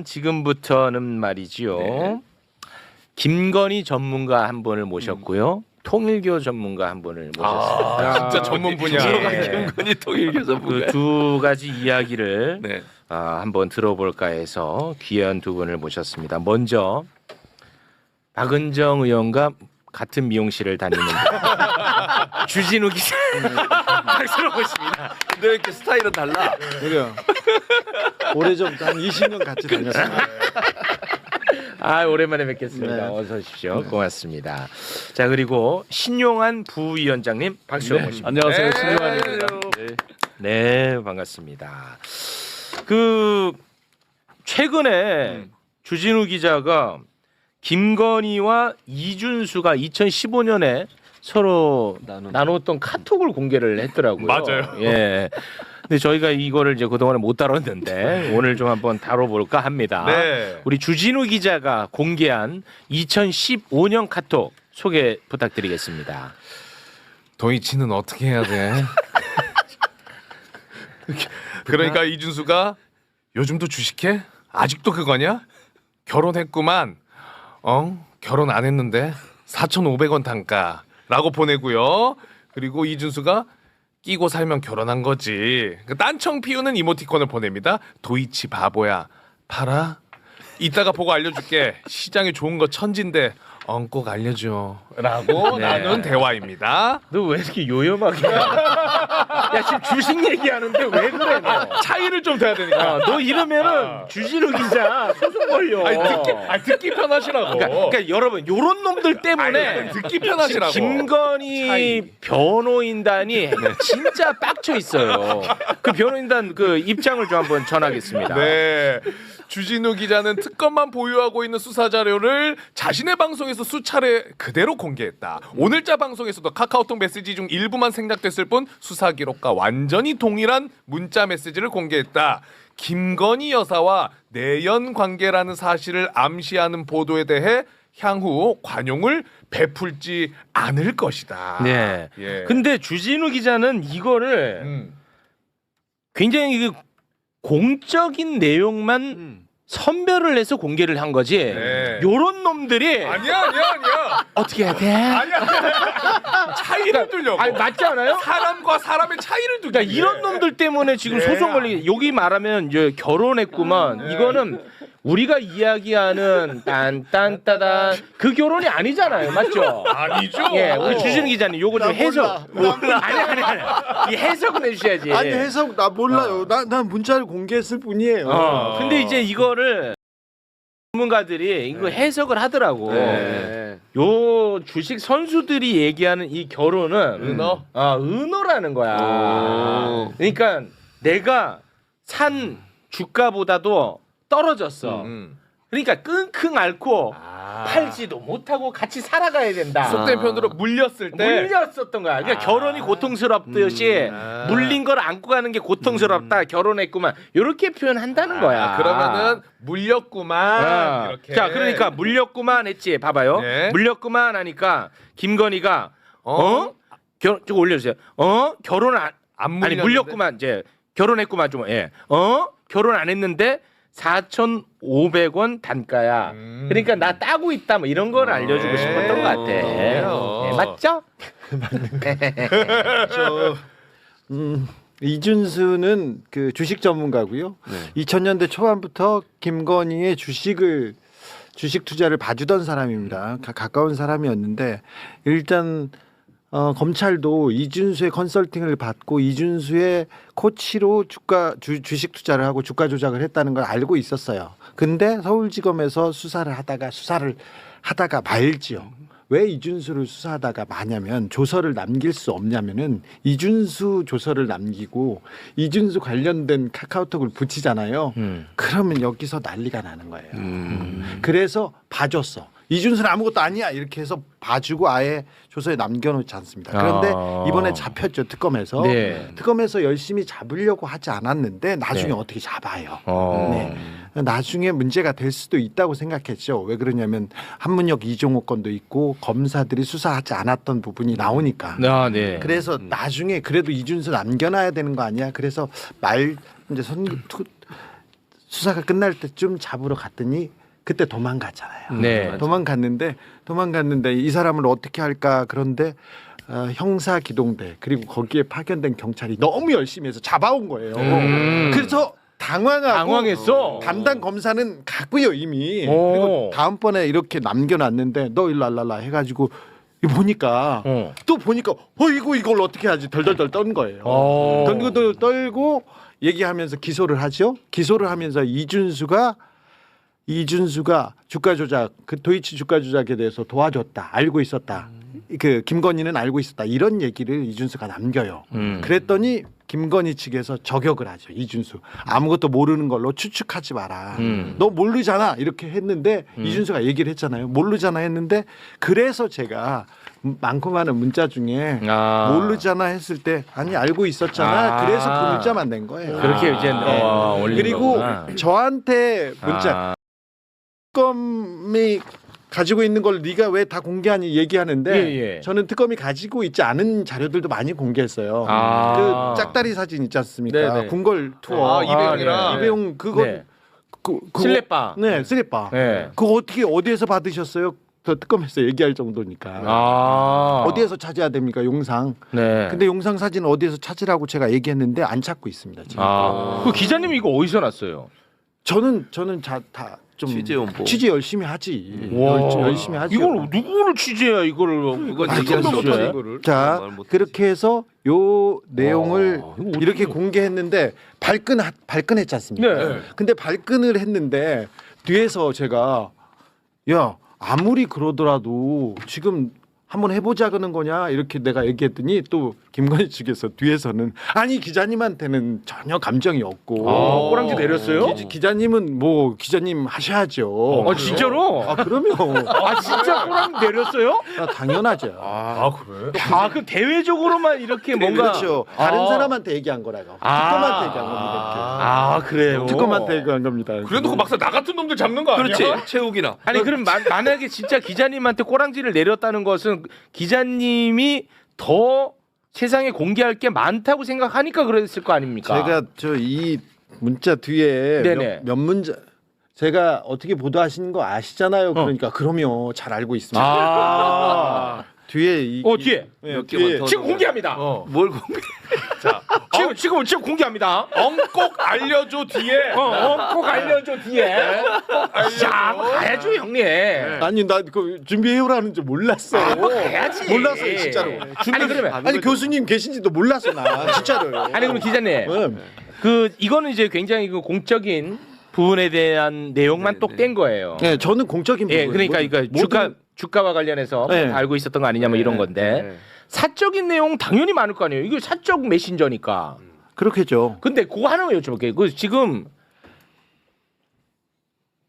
지금부터는 말이지요. 네. 김건희 전문가 한 분을 모셨고요. 통일교 전문가 한 분을 모셨습니다. 진짜 전문 분야. 김건희 통일교 전문가. 그 두 가지 이야기를 네. 한번 들어볼까 해서 귀한 두 분을 모셨습니다. 먼저 박은정 의원과 같은 미용실을 다니는 주진우 기자 박수로 모십니다. 근데 왜 이렇게 스타일은 달라? 그래요. 오래전부터 한 20년 같이 다녔어요. 오랜만에 뵙겠습니다. 네. 어서 오십시오. 고맙습니다. 자, 그리고 신용환 부위원장님 박수로 모십니다. 안녕하세요. 네. 신용환입니다. 네, 반갑습니다. 최근에 주진우 기자가 김건희와 이준수가 2015년에 서로 나눴던 카톡을 공개를 했더라고요. 맞아요. 예. 근데 저희가 이거를 이제 그동안에 못 다뤘는데 오늘 좀 한번 다뤄볼까 합니다. 네. 우리 주진우 기자가 공개한 2015년 카톡 소개 부탁드리겠습니다. 도이치는 어떻게 해야 돼? 그러니까 이준수가 요즘도 주식해? 아직도 그거냐? 결혼했구만. 결혼 안 했는데 4,500원 단가라고 보내고요. 그리고 이준수가 끼고 살면 결혼한 거지. 딴청 피우는 이모티콘을 보냅니다. 도이치 바보야. 팔아? 이따가 보고 알려줄게. 시장에 좋은 거 천진데 꼭 알려줘. 라고 네. 나눈 대화입니다. 너 왜 이렇게 요염하게? 야, 지금 주식 얘기하는데 왜 그래? 너? 차이를 좀 돼야 되니까. 너 이러면은 주진우 기자 소송 걸려. 듣기 편하시라고. 그러니까 여러분 요런 놈들 때문에 듣기 편하시라고. 김건희 차이. 변호인단이 진짜 빡쳐 있어요. 그 변호인단 그 입장을 좀 한번 전하겠습니다. 네. 주진우 기자는 특검만 보유하고 있는 수사 자료를 자신의 방송에서 수차례 그대로 공개했다. 오늘자 방송에서도 카카오톡 메시지 중 일부만 생략됐을 뿐 수사 기록과 완전히 동일한 문자 메시지를 공개했다. 김건희 여사와 내연 관계라는 사실을 암시하는 보도에 대해 향후 관용을 베풀지 않을 것이다. 네. 예. 근데 주진우 기자는 이거를 굉장히 그 공적인 내용만 선별을 해서 공개를 한 거지. 네. 요런 놈들이 아니야. 어떻게 해야 돼? 아니야. 차이를 두려고. 아니, 맞지 않아요? 사람과 사람의 차이를 두기. 그러니까 이런 놈들 때문에 지금 네. 소송 걸리. 여기 말하면 이제 결혼했구만. 이거는 우리가 이야기하는 딴딴따단 그 결혼이 아니잖아요, 맞죠? 아니죠. 예, 우리 주진우 기자님 요거 좀 나 해석. 몰라. 아니. 이 해석은 해주셔야지. 아니 해석 나 몰라요. 난 문자를 공개했을 뿐이에요. 근데 이제 이거를 전문가들이 이거 해석을 하더라고. 네. 요 주식 선수들이 얘기하는 이 결혼은 은어? 은어라는 거야. 그러니까 내가 산 주가보다도 떨어졌어. 그러니까 끙끙 앓고 팔지도 못하고 같이 살아가야 된다. 속된 편으로 물렸을 때 물렸었던 거야. 그러니까 결혼이 고통스럽듯이 물린 걸 안고 가는 게 고통스럽다. 결혼했구만. 이렇게 표현한다는 거야. 그러면은 물렸구만. 이렇게. 자, 그러니까 물렸구만 했지. 봐봐요. 네. 물렸구만 하니까 김건희가 좀 올려주세요. 결혼 안 아니 물렸는데? 물렸구만 이제 결혼했구만 좀 결혼 안 했는데 4,500원 단가야. 그러니까 나 따고 있다 뭐 이런 걸 알려주고 싶었던 것 같아. 네, 맞죠? 이준수는 그 주식 전문가고요. 2000년대 초반부터 김건희의 주식 투자를 봐주던 사람입니다. 가까운 사람이었는데 일단 검찰도 이준수의 컨설팅을 받고 이준수의 코치로 주식 투자를 하고 주가 조작을 했다는 걸 알고 있었어요. 근데 서울지검에서 수사를 하다가 말지요. 왜 이준수를 수사하다가 마냐면 조서를 남길 수 없냐면은 이준수 조서를 남기고 이준수 관련된 카카오톡을 붙이잖아요. 그러면 여기서 난리가 나는 거예요. 그래서 봐줬어. 이준수는 아무것도 아니야 이렇게 해서 봐주고 아예 조서에 남겨놓지 않습니다. 그런데 이번에 잡혔죠 특검에서. 네. 특검에서 열심히 잡으려고 하지 않았는데 나중에 네. 어떻게 잡아요. 네. 나중에 문제가 될 수도 있다고 생각했죠. 왜 그러냐면 한문혁 이종호 건도 있고 검사들이 수사하지 않았던 부분이 나오니까. 네. 그래서 나중에 그래도 이준수 남겨놔야 되는 거 아니야. 그래서 이제 수사가 끝날 때쯤 잡으러 갔더니 그때 도망갔잖아요. 네. 도망갔는데 이 사람을 어떻게 할까 그런데 형사 기동대 그리고 거기에 파견된 경찰이 너무 열심히 해서 잡아온 거예요. 그래서 당황했어. 담당 검사는 갔고요 이미. 오. 그리고 다음번에 이렇게 남겨놨는데 너 일로 알랄라 해가지고 보니까 또 보니까 이걸 어떻게 하지 덜덜덜 떤 거예요. 덜덜덜 떨고 얘기하면서 기소를 하죠. 기소를 하면서 이준수가 주가 조작 그 도이치 주가 조작에 대해서 도와줬다 알고 있었다. 그 김건희는 알고 있었다 이런 얘기를 이준수가 남겨요. 그랬더니 김건희 측에서 저격을 하죠. 이준수 아무것도 모르는 걸로 추측하지 마라. 너 모르잖아 이렇게 했는데 이준수가 얘기를 했잖아요. 모르잖아 했는데 그래서 제가 많고 많은 문자 중에 모르잖아 했을 때 아니 알고 있었잖아. 그래서 그 문자만 낸 거예요. 그렇게 이제 올린 그리고 거구나. 저한테 문자 특검이 가지고 있는 걸 네가 왜 다 공개하니 얘기하는데 예. 저는 특검이 가지고 있지 않은 자료들도 많이 공개했어요. 그 짝다리 사진 있지 않습니까? 네네. 궁궐 투어 이배용이랑 이배용 그거 네. 그거- 슬랩바. 네 슬랩바. 네. 그거 어떻게 어디에서 받으셨어요? 더 특검에서 얘기할 정도니까. 어디에서 찾아야 됩니까? 용상. 네. 근데 용상 사진 어디에서 찾으라고 제가 얘기했는데 안 찾고 있습니다. 지금. 그 기자님 이거 어디서 났어요? 저는 다 좀 취재 열심히 하지. 열심히 하죠. 이걸 누구를 취재야 이거를? 그건 아, 얘기할 수 그건 없지. 취재? 이거를. 자 말 못하지. 그렇게 해서 요 내용을 이거 어떻게- 이렇게 공개했는데 발끈했지 않습니까? 네. 근데 발끈을 했는데 뒤에서 제가 야 아무리 그러더라도 지금 한번 해보자 그러는 거냐 이렇게 내가 얘기했더니 또 김건희 측에서 뒤에서는 아니 기자님한테는 전혀 감정이 없고 꼬랑지 내렸어요? 기자님은 뭐 기자님 하셔야죠. 진짜로? 그러면 진짜 꼬랑지 내렸어요? 당연하죠. 그래? 그 대외적으로만 이렇게 뭔가 그렇죠. 다른 사람한테 얘기한 거라고. 특검한테 얘기한 겁니다. 그래요. 이렇게. 특검한테 얘기한 겁니다. 그래도 그 막상 나 같은 놈들 잡는 거 아니야? 그렇지. 최욱이나. 아니 그럼 만약에 진짜 기자님한테 꼬랑지를 내렸다는 것은 기자님이 더 세상에 공개할 게 많다고 생각하니까 그랬을 거 아닙니까? 제가 저 이 문자 뒤에 네네. 몇 문자 제가 어떻게 보도하시는 거 아시잖아요. 그러니까 그러면 잘 알고 있습니다. 뒤에 뒤에 몇 개만 더 지금 넣어요. 공개합니다. 뭘 공개? 지금 공개합니다. 꼭 알려줘 뒤에. 꼭 알려줘 뒤에. 자, 가야죠 형님. 아니 나 그 준비해오라는 줄 몰랐어. 가야지. 몰랐어요 진짜로. 아니 그러면 아니 교수님 계신지도 몰랐어 나 진짜로. 아니 그럼 기자님 이거는 이제 굉장히 그 공적인 부분에 대한 내용만 똑 뗀 거예요. 네 저는 공적인 부분. 그러니까 이거 주가와 관련해서 네. 알고 있었던 거 아니냐 뭐 이런 건데 사적인 내용 당연히 많을 거 아니에요. 이거 사적 메신저니까. 그렇겠죠. 근데 그거 하나만 여쭤볼게요. 그 지금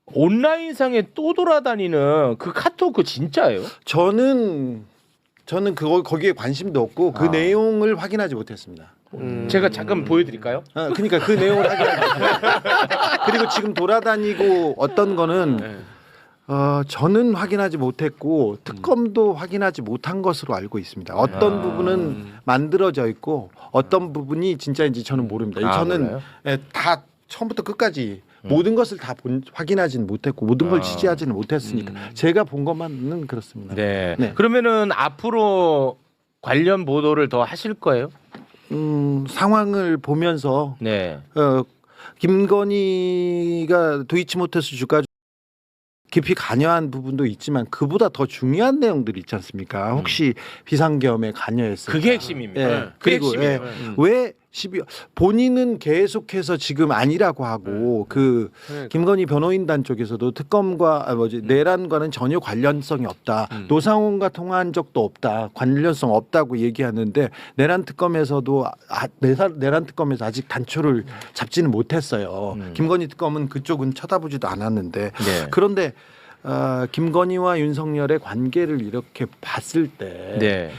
온라인상에 또 돌아다니는 그 카톡 그 진짜예요? 저는 그거 거기에 관심도 없고 그 내용을 확인하지 못했습니다. 제가 잠깐 보여드릴까요? 그러니까 그 내용을 확인하지 못했어요. 그리고 지금 돌아다니고 어떤 거는 저는 확인하지 못했고 특검도 확인하지 못한 것으로 알고 있습니다. 어떤 부분은 만들어져 있고 어떤 부분이 진짜인지 저는 모릅니다. 저는 몰라요? 다 처음부터 끝까지 모든 것을 다 확인하지는 못했고 모든 걸 취재하지는 못했으니까 제가 본 것만은 그렇습니다. 네. 네. 그러면은 앞으로 관련 보도를 더 하실 거예요? 상황을 보면서 네. 김건희가 도이치모터스 주가 깊이 관여한 부분도 있지만 그보다 더 중요한 내용들이 있지 않습니까? 혹시 비상계엄에 관여했을까? 그게 핵심입니다. 예. 그게 그리고 핵심이에요. 왜 12월 본인은 계속해서 지금 아니라고 하고 그 김건희 변호인단 쪽에서도 특검과 내란과는 전혀 관련성이 없다. 노상원과 통화한 적도 없다. 관련성 없다고 얘기하는데 내란 특검에서도 내란 특검에서 아직 단초를 잡지는 못했어요. 김건희 특검은 그쪽은 쳐다보지도 않았는데 네. 그런데 김건희와 윤석열의 관계를 이렇게 봤을 때 네.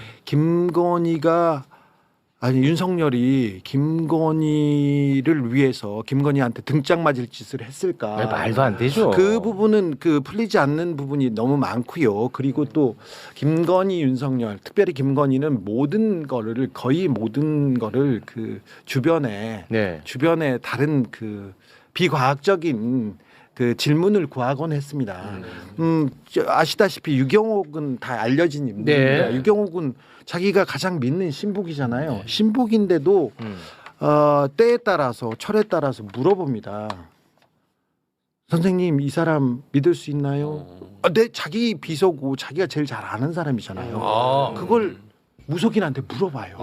윤석열이 김건희를 위해서 김건희한테 등짝 맞을 짓을 했을까? 말도 안 되죠. 그 부분은 풀리지 않는 부분이 너무 많고요. 그리고 또 김건희, 윤석열, 특별히 김건희는 거의 모든 거를 그 주변에 네. 다른 그 비과학적인 그 질문을 구하곤 했습니다. 아시다시피 유경옥은 다 알려진 인물입니다. 네. 유경옥은 자기가 가장 믿는 신복이잖아요. 신복인데도 때에 따라서 철에 따라서 물어봅니다. 선생님 이 사람 믿을 수 있나요? 네, 자기 비서고 자기가 제일 잘 아는 사람이잖아요. 그걸 무속인한테 물어봐요.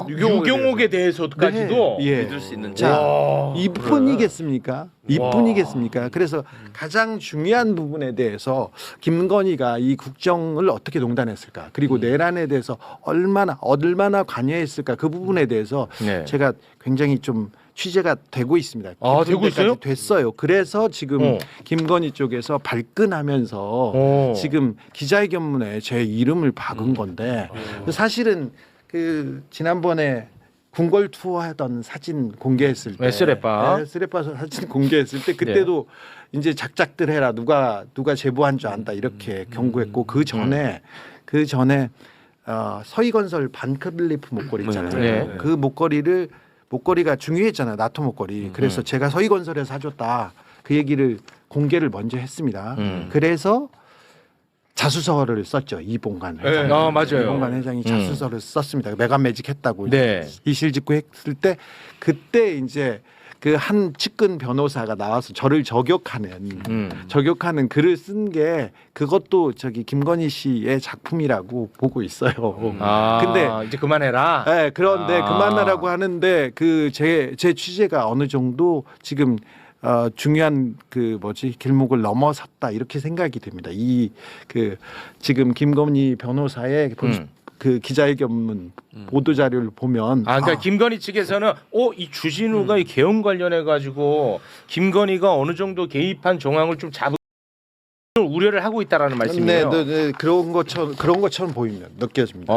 유경옥에 대해서까지도 네, 예. 믿을 수 있는 자, 와, 이뿐이겠습니까? 이뿐이겠습니까? 그래서 가장 중요한 부분에 대해서 김건희가 이 국정을 어떻게 농단했을까? 그리고 내란에 대해서 얼마나 관여했을까? 그 부분에 대해서 네. 제가 굉장히 좀 취재가 되고 있습니다. 아, 깊은 되고 있어요? 데까지 됐어요. 그래서 지금 김건희 쪽에서 발끈하면서 지금 기자회견문에 제 이름을 박은 건데 사실은 그 지난번에 궁궐 투어하던 사진 공개했을 때 쓰레빠. 쓰레빠 사진 공개했을 때 그때도 이제 작작들 해라 누가 제보한 줄 안다 이렇게 경고했고 그 전에 서희건설 반클리프 목걸이 있잖아요. 네. 그 목걸이가 중요했잖아요. 나토 목걸이. 그래서 제가 서희건설에 사줬다. 그 얘기를 공개를 먼저 했습니다. 그래서 자수서를 썼죠. 이봉관 회장. 맞아요. 이봉관 회장이 자수서를 썼습니다. 메가매직 했다고 네. 이실직고 했을 때 그때 이제 그 한 측근 변호사가 나와서 저를 저격하는 글을 쓴 게 그것도 저기 김건희 씨의 작품이라고 보고 있어요. 근데 이제 그만해라. 네, 그런데 그만하라고 하는데 그 제 취재가 어느 정도 지금 중요한 길목을 넘어섰다 이렇게 생각이 됩니다. 지금 김건희 변호사의 그 기자회견문 보도 자료를 보면 그러니까 김건희 측에서는 이 주진우가 이 계엄 관련해 가지고 김건희가 어느 정도 개입한 정황을 좀 잡을 우려를 하고 있다라는 말씀이에요. 네, 그런 것처럼 보이면 느껴집니다.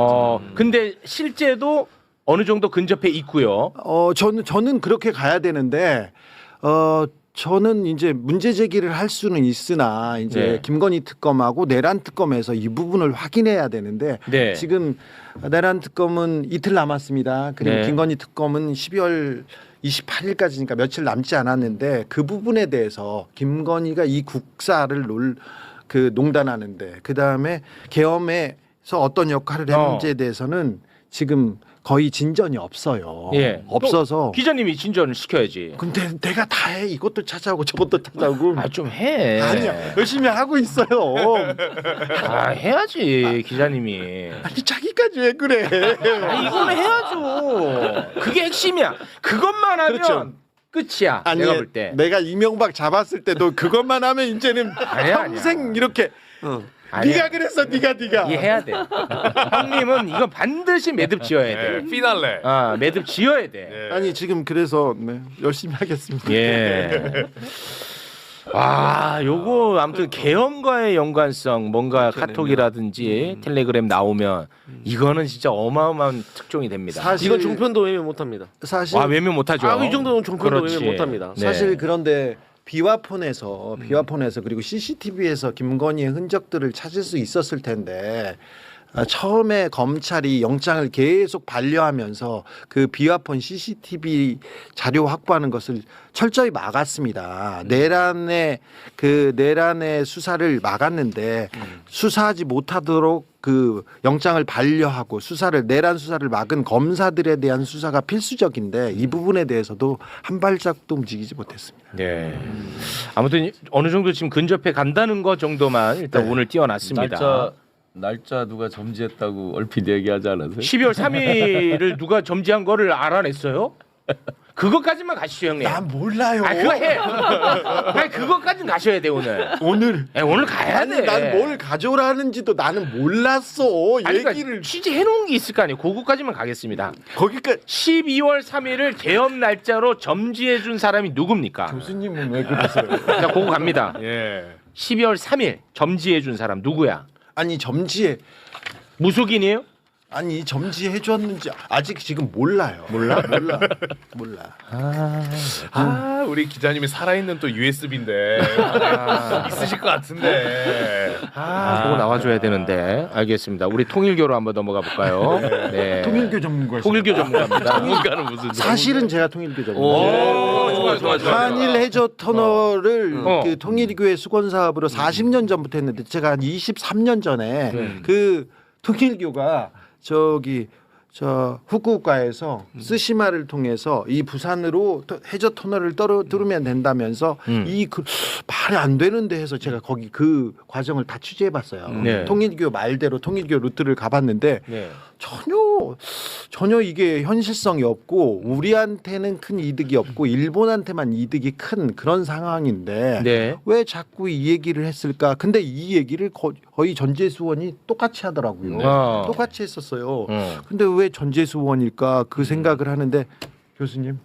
근데 실제도 어느 정도 근접해 있고요. 저는 그렇게 가야 되는데 저는 이제 문제 제기를 할 수는 있으나 이제 네. 김건희 특검하고 내란 특검에서 이 부분을 확인해야 되는데 네. 지금 내란 특검은 이틀 남았습니다. 그리고 네. 김건희 특검은 12월 28일까지니까 며칠 남지 않았는데 그 부분에 대해서 김건희가 이 국사를 농단하는데 그 다음에 계엄에서 어떤 역할을 했는지에 대해서는 지금 거의 진전이 없어요. 예. 없어서 기자님이 진전을 시켜야지. 근데 내가 다 해. 이것도 찾아오고 저것도 찾아오고. 좀 해. 아니야. 열심히 하고 있어요. 해야지 기자님이. 아니 자기까지 왜 그래? 이거는 해야죠. 그게 핵심이야. 그것만 하면 그렇죠. 끝이야. 아니, 내가 볼 때. 내가 이명박 잡았을 때도 그것만 하면 이제는 평생 이렇게 네가 그랬어. 네가 이해해야 돼. 형님은 이거 반드시 매듭 지어야 돼. 피날레. 매듭 지어야 돼. 아니 지금 그래서 열심히 하겠습니다. 예. 요거 아무튼 계엄과의 연관성 뭔가 카톡이라든지 텔레그램 나오면 이거는 진짜 어마어마한 특종이 됩니다. 사실 이건 종편도 외면 못합니다. 사실 외면 못하죠. 이 정도는 종편도 그렇지. 외면 못합니다. 네. 사실 그런데 비화폰에서 그리고 CCTV에서 김건희의 흔적들을 찾을 수 있었을 텐데 처음에 검찰이 영장을 계속 반려하면서 그 비화폰 CCTV 자료 확보하는 것을 철저히 막았습니다. 내란의 수사를 막았는데 수사하지 못하도록 그 영장을 반려하고 내란 수사를 막은 검사들에 대한 수사가 필수적인데 이 부분에 대해서도 한 발짝도 움직이지 못했습니다. 네. 아무튼 어느 정도 지금 근접해 간다는 거 정도만 일단 오늘 띄워놨습니다. 날짜 누가 점지했다고 얼핏 얘기하지 않았어요? 12월 3일을 누가 점지한 거를 알아냈어요? 그것까지만 가시죠, 형님. 난 몰라요. 그거 해. 그것까지는 가셔야 돼 오늘. 오늘 가야 돼. 난 뭘 가져오라는지도 나는 몰랐어. 그러니까 얘기를 취재해 놓은 게 있을 거 아니에요. 그거까지만 가겠습니다. 거기까지 12월 3일을 계엄 날짜로 점지해 준 사람이 누굽니까? 교수님은 왜 그러세요? 자, 그거 갑니다. 예. 12월 3일 점지해 준 사람 누구야? 아니 무속인이에요? 점지해 줬는지 아직 지금 몰라요. 몰라. 우리 기자님이 살아있는 또 USB인데 있으실 것 같은데. 그거 나와줘야 되는데. 알겠습니다. 우리 통일교로 한번 넘어가 볼까요? 네. 통일교 전문가. 통일교 전문가입니다. 전문가는 무슨 사실은 제가 통일교 전문가. 한일 해저 터널을 어. 그 통일교회 수건 사업으로 40년 전부터 했는데 제가 한 23년 전에 그 통일교가 저 후쿠오카에서 스시마를 통해서 이 부산으로 해저 터널을 뚫으면 된다면서 말이 안 되는데 해서 제가 거기 그 과정을 다 취재해봤어요. 네. 통일교 말대로 통일교 루트를 가봤는데 네. 전혀 이게 현실성이 없고 우리한테는 큰 이득이 없고 일본한테만 이득이 큰 그런 상황인데 네. 왜 자꾸 이 얘기를 했을까? 근데 이 얘기를 거의 전재수원이 똑같이 하더라고요. 어. 똑같이 했었어요. 근데 왜 전재수원일까? 그 생각을 하는데 교수님.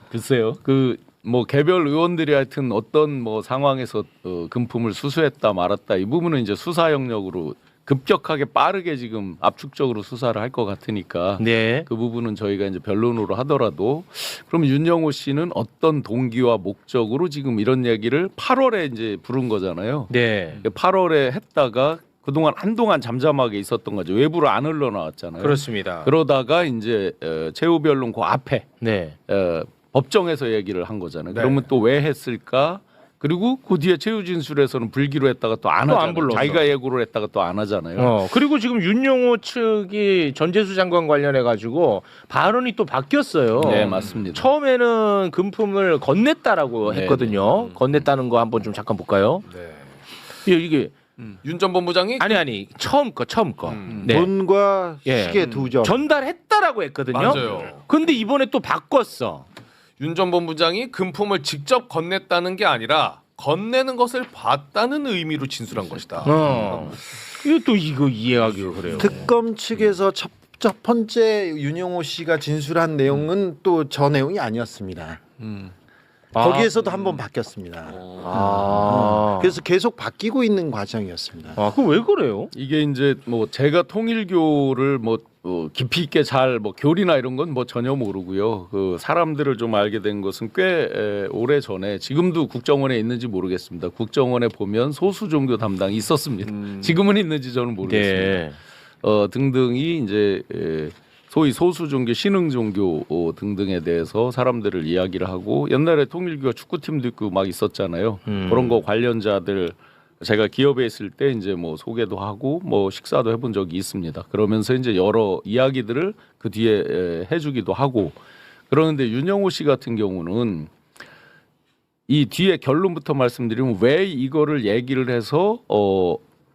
글쎄요. 그 뭐 개별 의원들이 하여튼 어떤 뭐 상황에서 금품을 수수했다 말았다 이 부분은 이제 수사 영역으로 급격하게 빠르게 지금 압축적으로 수사를 할 것 같으니까 네. 그 부분은 저희가 이제 변론으로 하더라도 그럼 윤영호 씨는 어떤 동기와 목적으로 지금 이런 얘기를 8월에 이제 부른 거잖아요. 네. 8월에 했다가 그동안 한동안 잠잠하게 있었던 거죠. 외부로 안 흘러나왔잖아요. 그렇습니다. 그러다가 이제 최후 변론 그 앞에 네. 법정에서 얘기를 한 거잖아요. 네. 그러면 또 왜 했을까? 그리고 그 뒤에 최후 진술에서는 불기로 했다가 또 안 또 안 하잖아요. 불렀어. 자기가 예고를 했다가 또 안 하잖아요. 그리고 지금 윤용호 측이 전재수 장관 관련해 가지고 발언이 또 바뀌었어요. 네, 맞습니다. 처음에는 금품을 건넸다라고 네, 했거든요. 건넸다는 거 한번 좀 잠깐 볼까요? 네. 이게 윤 전 본부장이 아니 처음 거. 네. 돈과 예. 시계 두 점. 전달했다라고 했거든요. 맞아요. 근데 이번에 또 바꿨어. 윤 전 본부장이 금품을 직접 건넸다는 게 아니라 건네는 것을 봤다는 의미로 진술한 것이다. 이거 또 이거 이해하기가 그래요. 특검 측에서 첫 번째 윤영호 씨가 진술한 내용은 또 저 내용이 아니었습니다. 거기에서도 한번 바뀌었습니다. 그래서 계속 바뀌고 있는 과정이었습니다. 그럼 왜 그래요? 이게 이제 뭐 제가 통일교를 뭐 깊이 있게 잘 뭐 교리나 이런 건 뭐 전혀 모르고요. 그 사람들을 좀 알게 된 것은 꽤 오래 전에 지금도 국정원에 있는지 모르겠습니다. 국정원에 보면 소수 종교 담당이 있었습니다. 지금은 있는지 저는 모르겠습니다. 네. 등등이 이제 소위 소수 종교, 신흥 종교 등등에 대해서 사람들을 이야기를 하고 옛날에 통일교가 축구팀도 있고 막 있었잖아요. 그런 거 관련자들 제가 기업에 있을 때 이제 뭐 소개도 하고 뭐 식사도 해본 적이 있습니다. 그러면서 이제 여러 이야기들을 그 뒤에 해주기도 하고 그러는데 윤영호 씨 같은 경우는 이 뒤에 결론부터 말씀드리면 왜 이거를 얘기를 해서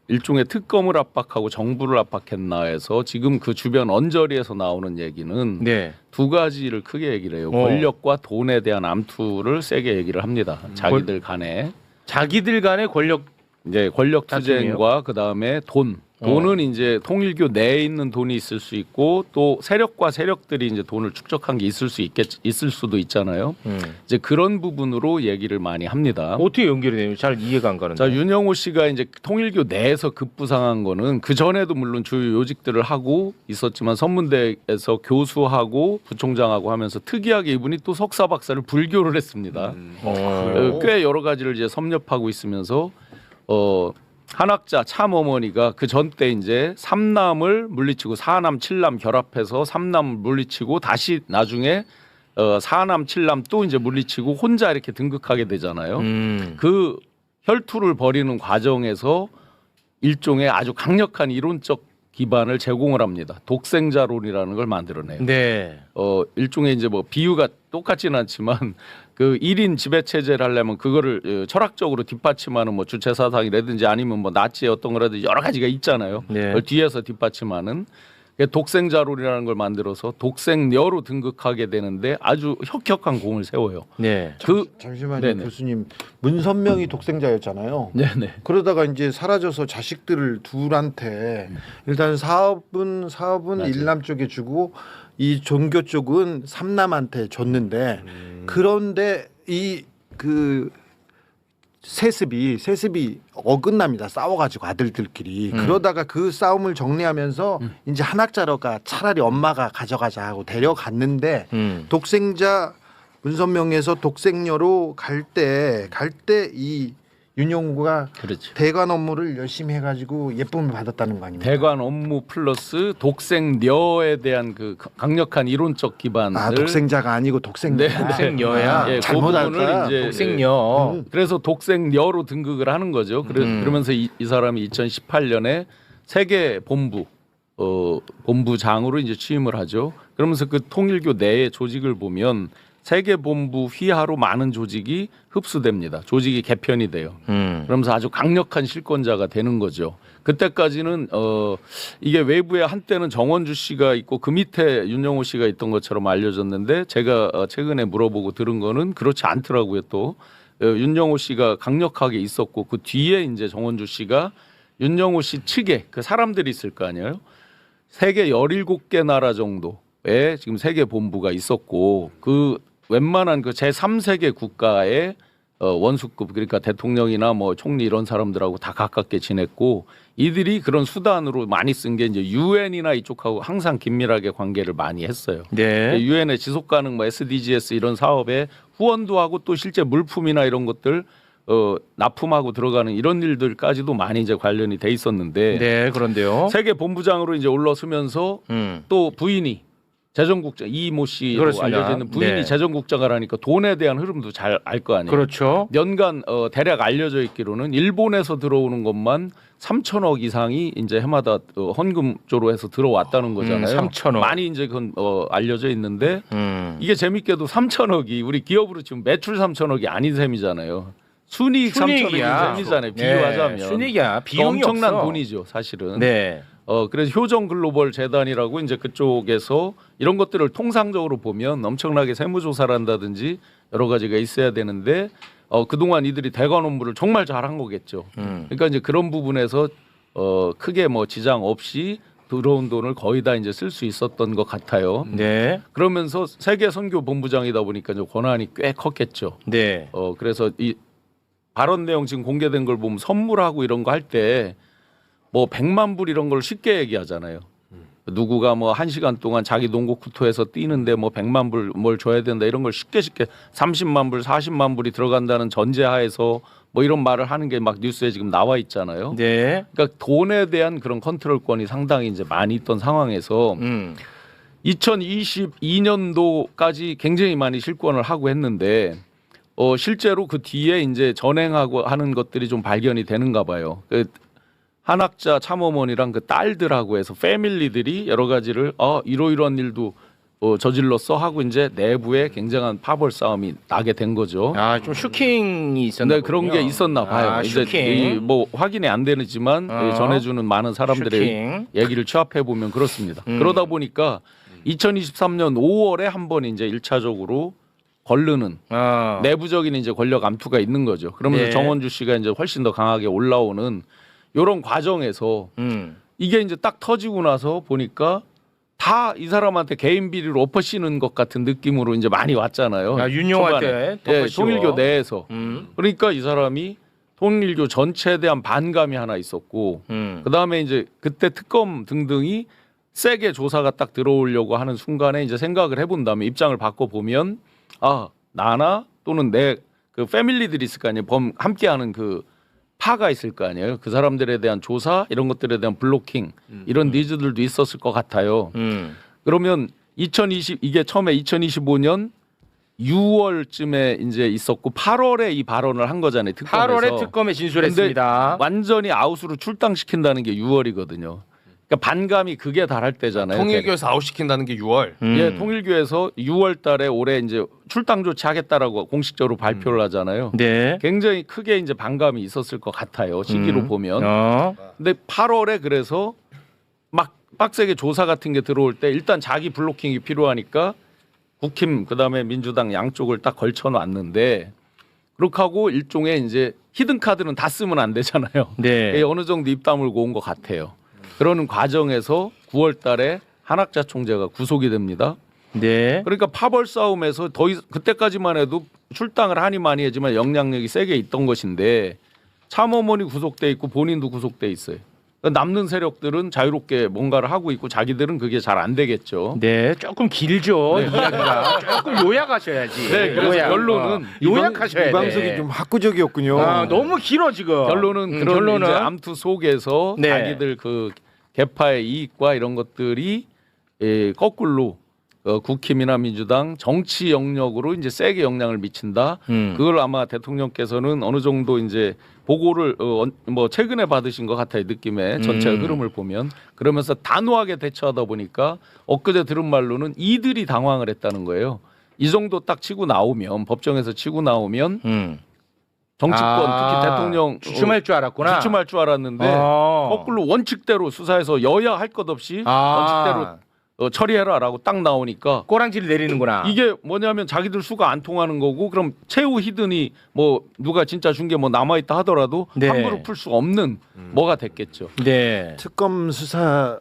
일종의 특검을 압박하고 정부를 압박했나 해서 지금 그 주변 언저리에서 나오는 얘기는 네. 두 가지를 크게 얘기를 해요. 권력과 돈에 대한 암투를 세게 얘기를 합니다. 자기들 간에. 자기들 간의 권력 이제 권력 다툼이에요? 투쟁과 그다음에 돈은 이제 통일교 내에 있는 돈이 있을 수 있고 또 세력과 세력들이 이제 돈을 축적한 게 있을 수도 있잖아요. 이제 그런 부분으로 얘기를 많이 합니다. 어떻게 연결이 되요? 잘 이해가 안 가는데. 자, 윤영호 씨가 이제 통일교 내에서 급부상한 거는 그 전에도 물론 주요 요직들을 하고 있었지만 선문대에서 교수하고 부총장하고 하면서 특이하게 이분이 또 석사 박사를 불교를 했습니다. 꽤 여러 가지를 이제 섭렵하고 있으면서 한학자 참어머니가 그 전 때 이제 삼남을 물리치고 사남 칠남 결합해서 삼남을 물리치고 다시 나중에 사남 칠남 또 이제 물리치고 혼자 이렇게 등극하게 되잖아요. 그 혈투를 벌이는 과정에서 일종의 아주 강력한 이론적 기반을 제공을 합니다. 독생자론이라는 걸 만들어내요. 네. 일종의 이제 뭐 비유가 똑같지는 않지만 그 1인 지배 체제를 하려면 그거를 철학적으로 뒷받침하는 뭐 주체 사상이라든지 아니면 뭐 나치의 어떤 거라든지 여러 가지가 있잖아요. 네. 그걸 뒤에서 뒷받침하는 독생자론이라는 걸 만들어서 독생녀로 등극하게 되는데 아주 혁혁한 공을 세워요. 네. 잠시만요, 네네. 교수님. 문선명이 독생자였잖아요. 네네. 그러다가 이제 사라져서 자식들을 둘한테 일단 사업은 일남 쪽에 주고 이 종교 쪽은 삼남한테 줬는데 그런데 이 그 세습이 어긋납니다. 싸워가지고 아들들끼리 그러다가 그 싸움을 정리하면서 이제 한학자로가 차라리 엄마가 가져가자 하고 데려갔는데 독생자 문선명에서 독생녀로 갈 때 윤용호가 그렇죠. 대관 업무를 열심히 해가지고 예쁨을 받았다는 거 아닙니까? 대관 업무 플러스 독생녀에 대한 그 강력한 이론적 기반을 아 독생자가 아니고 독생녀. 네, 독생녀야. 예, 그 잘못 부분을 알까? 이제 독생녀. 그래서 독생녀로 등극을 하는 거죠. 그러면서 이 사람이 2018년에 세계 본부 본부장으로 이제 취임을 하죠. 그러면서 그 통일교 내의 조직을 보면 세계 본부 휘하로 많은 조직이 흡수됩니다. 조직이 개편이 돼요. 그러면서 아주 강력한 실권자가 되는 거죠. 그때까지는 이게 외부에 한때는 정원주 씨가 있고 그 밑에 윤영호 씨가 있던 것처럼 알려졌는데 제가 최근에 물어보고 들은 거는 그렇지 않더라고요. 또 윤영호 씨가 강력하게 있었고 그 뒤에 이제 정원주 씨가 윤영호 씨 측에 그 사람들이 있을 거 아니에요. 세계 17개 나라 정도에 지금 세계 본부가 있었고 그 웬만한 그 제3세계 국가의 원수급 그러니까 대통령이나 뭐 총리 이런 사람들하고 다 가깝게 지냈고 이들이 그런 수단으로 많이 쓴 게 이제 유엔이나 이쪽하고 항상 긴밀하게 관계를 많이 했어요. 네. 유엔의 지속 가능 뭐 SDGs 이런 사업에 후원도 하고 또 실제 물품이나 이런 것들 납품하고 들어가는 이런 일들까지도 많이 이제 관련이 돼 있었는데 네, 그런데요. 세계 본부장으로 이제 올라서면서 또 부인이 재정국장 이모 씨로 그렇습니다. 알려져 있는 부인이 네. 재정국장을 하니까 돈에 대한 흐름도 잘 알 거 아니에요. 그렇죠. 연간 대략 알려져 있기로는 일본에서 들어오는 것만 3천억 이상이 이제 해마다 헌금조로 해서 들어왔다는 거잖아요. 3천억. 많이 이제 그건 알려져 있는데 음. 이게 재밌게도 3천억이 우리 기업으로 지금 매출 3천억이 아닌 셈이잖아요. 순이익 3천억인 셈이잖아요. 비유하자면. 네, 순이익이야. 비용이 엄청난 없어. 돈이죠, 사실은. 네. 그래서 효정 글로벌 재단이라고 이제 그쪽에서 이런 것들을 통상적으로 보면 엄청나게 세무조사를 한다든지 여러 가지가 있어야 되는데 그동안 이들이 대관 업무를 정말 잘한 거겠죠. 그러니까 이제 그런 부분에서 크게 뭐 지장 없이 들어온 돈을 거의 다 이제 쓸 수 있었던 것 같아요. 네. 그러면서 세계 선교 본부장이다 보니까 이제 권한이 꽤 컸겠죠. 네. 그래서 이 발언 내용 지금 공개된 걸 보면 선물하고 이런 거 할 때 뭐 100만 불 이런 걸 쉽게 얘기하잖아요. 누구가 뭐 1시간 동안 자기 농구쿠토에서 뛰는데 뭐 100만 불 뭘 줘야 된다 이런 걸 쉽게 30만 불, 40만 불이 들어간다는 전제하에서 뭐 이런 말을 하는 게 막 뉴스에 지금 나와 있잖아요. 네. 그러니까 돈에 대한 그런 컨트롤권이 상당히 이제 많이 있던 상황에서 2022년도까지 굉장히 많이 실권을 하고 했는데 실제로 그 뒤에 이제 전행하고 하는 것들이 좀 발견이 되는가 봐요. 그 한학자 참어머니랑 그 딸들하고 해서 패밀리들이 여러 가지를 이러이러한 일도 저질렀어 하고 이제 내부에 굉장한 파벌 싸움이 나게 된 거죠. 아, 좀 슈킹이 있었나 네, 그런 게 있었나 봐요. 아, 이제 슈킹. 뭐 확인이 안 되지만 전해주는 많은 사람들의 슈킹. 얘기를 취합해 보면 그렇습니다. 그러다 보니까 2023년 5월에 한 번 이제 1차적으로 걸르는 내부적인 이제 권력 암투가 있는 거죠. 그러면서 네. 정원주 씨가 이제 훨씬 더 강하게 올라오는 이런 과정에서 이게 이제 딱 터지고 나서 보니까 다 이 사람한테 개인 비리로 엎어씌는 것 같은 느낌으로 이제 많이 왔잖아요. 아, 윤용한테 초반에. 덮어씌워. 통일교 내에서. 그러니까 이 사람이 통일교 전체에 대한 반감이 하나 있었고 그다음에 이제 그때 특검 등등이 세게 조사가 딱 들어오려고 하는 순간에 이제 생각을 해본 다음에 입장을 바꿔 보면 나나 또는 내 그 패밀리들이 있을 거 아니에요. 함께하는 그 파가 있을 거 아니에요. 그 사람들에 대한 조사 이런 것들에 대한 블로킹 이런 니즈들도 있었을 것 같아요. 그러면 이게 처음에 2025년 6월쯤에 이제 있었고 8월에 이 발언을 한 거잖아요. 특검에서. 8월에 특검에 진술했습니다. 근데 완전히 아웃으로 출당시킨다는 게 6월이거든요. 그러니까 반감이 극에 달할 때잖아요. 통일교에서 아웃시킨다는 게 6월. 예, 통일교에서 6월 달에 올해 이제 출당 조치하겠다라고 공식적으로 발표를 하잖아요. 네. 굉장히 크게 이제 반감이 있었을 것 같아요. 시기로 보면. 근데 8월에 그래서 막 빡세게 조사 같은 게 들어올 때 일단 자기 블로킹이 필요하니까 국힘 그다음에 민주당 양쪽을 딱 걸쳐 놨는데 그렇게 하고 일종의 이제 히든 카드는 다 쓰면 안 되잖아요. 네. 어느 정도 입 다물고 온 것 같아요. 그러는 과정에서 9월 달에 한학자 총재가 구속이 됩니다. 네. 그러니까 파벌 싸움에서 그때까지만 해도 출당을 하니 많이 하지만 영향력이 세게 있던 것인데 참어머니 구속돼 있고 본인도 구속돼 있어요. 남는 세력들은 자유롭게 뭔가를 하고 있고 자기들은 그게 잘 안 되겠죠. 네, 조금 길죠. 이야기가 조금 요약하셔야지. 네, 그래서 요약. 결론은 요약하셔야 돼. 이 방송이 좀 학구적이었군요. 아, 너무 길어 지금. 결론은 그런 결론은 이제 암투 속에서 네. 자기들 그 개파의 이익과 이런 것들이 거꾸로 국힘이나 민주당 정치 영역으로 이제 세게 영향을 미친다. 그걸 아마 대통령께서는 어느 정도 이제 보고를 뭐 최근에 받으신 것 같아요. 느낌의 전체 흐름을 보면 그러면서 단호하게 대처하다 보니까 엊그제 들은 말로는 이들이 당황을 했다는 거예요. 이 정도 딱 치고 나오면 법정에서 치고 나오면 정치권 특히 대통령 주춤할 줄 알았구나. 주춤할 줄 알았는데 거꾸로 원칙대로 수사해서 여야 할 것 없이 원칙대로 처리해라라고 딱 나오니까 꼬랑지를 내리는구나. 이게 뭐냐면 자기들 수가 안 통하는 거고 그럼 최후 히든이 뭐 누가 진짜 준 게 뭐 남아 있다 하더라도 네. 함부로 풀 수 없는 뭐가 됐겠죠. 네. 특검 수사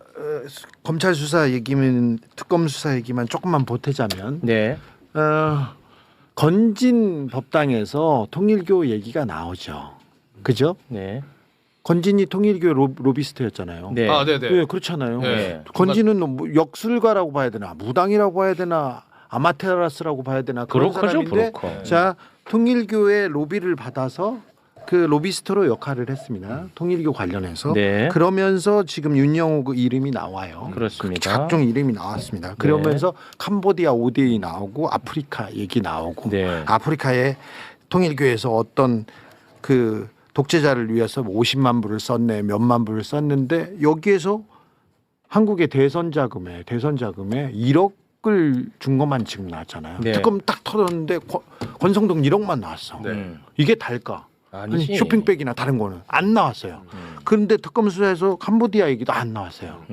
검찰 수사 얘기면 특검 수사 얘기만 조금만 보태자면 네. 건진 법당에서 통일교 얘기가 나오죠. 그죠? 네. 건진이 통일교 로비스트였잖아요. 네. 아, 네네. 네, 그렇잖아요. 네. 건진은 뭐 역술가라고 봐야 되나, 무당이라고 봐야 되나, 아마테라스라고 봐야 되나 그런 브로커죠, 사람인데, 브로커. 자 통일교의 로비를 받아서 그 로비스트로 역할을 했습니다. 통일교 관련해서. 네. 그러면서 지금 윤영호 그 이름이 나와요. 그렇습니다. 각종 이름이 나왔습니다. 그러면서 캄보디아 ODA 나오고 아프리카 얘기 나오고 네. 아프리카의 통일교에서 어떤 그 독재자를 위해서 50만 불을 썼네, 몇만 불을 썼는데 여기에서 한국의 대선 자금에 1억을 준 것만 지금 나왔잖아요. 네. 특검 딱 털었는데 권성동 1억만 나왔어. 이게 달까? 아니지. 쇼핑백이나 다른 거는 안 나왔어요. 그런데 특검 수사에서 캄보디아 얘기도 안 나왔어요.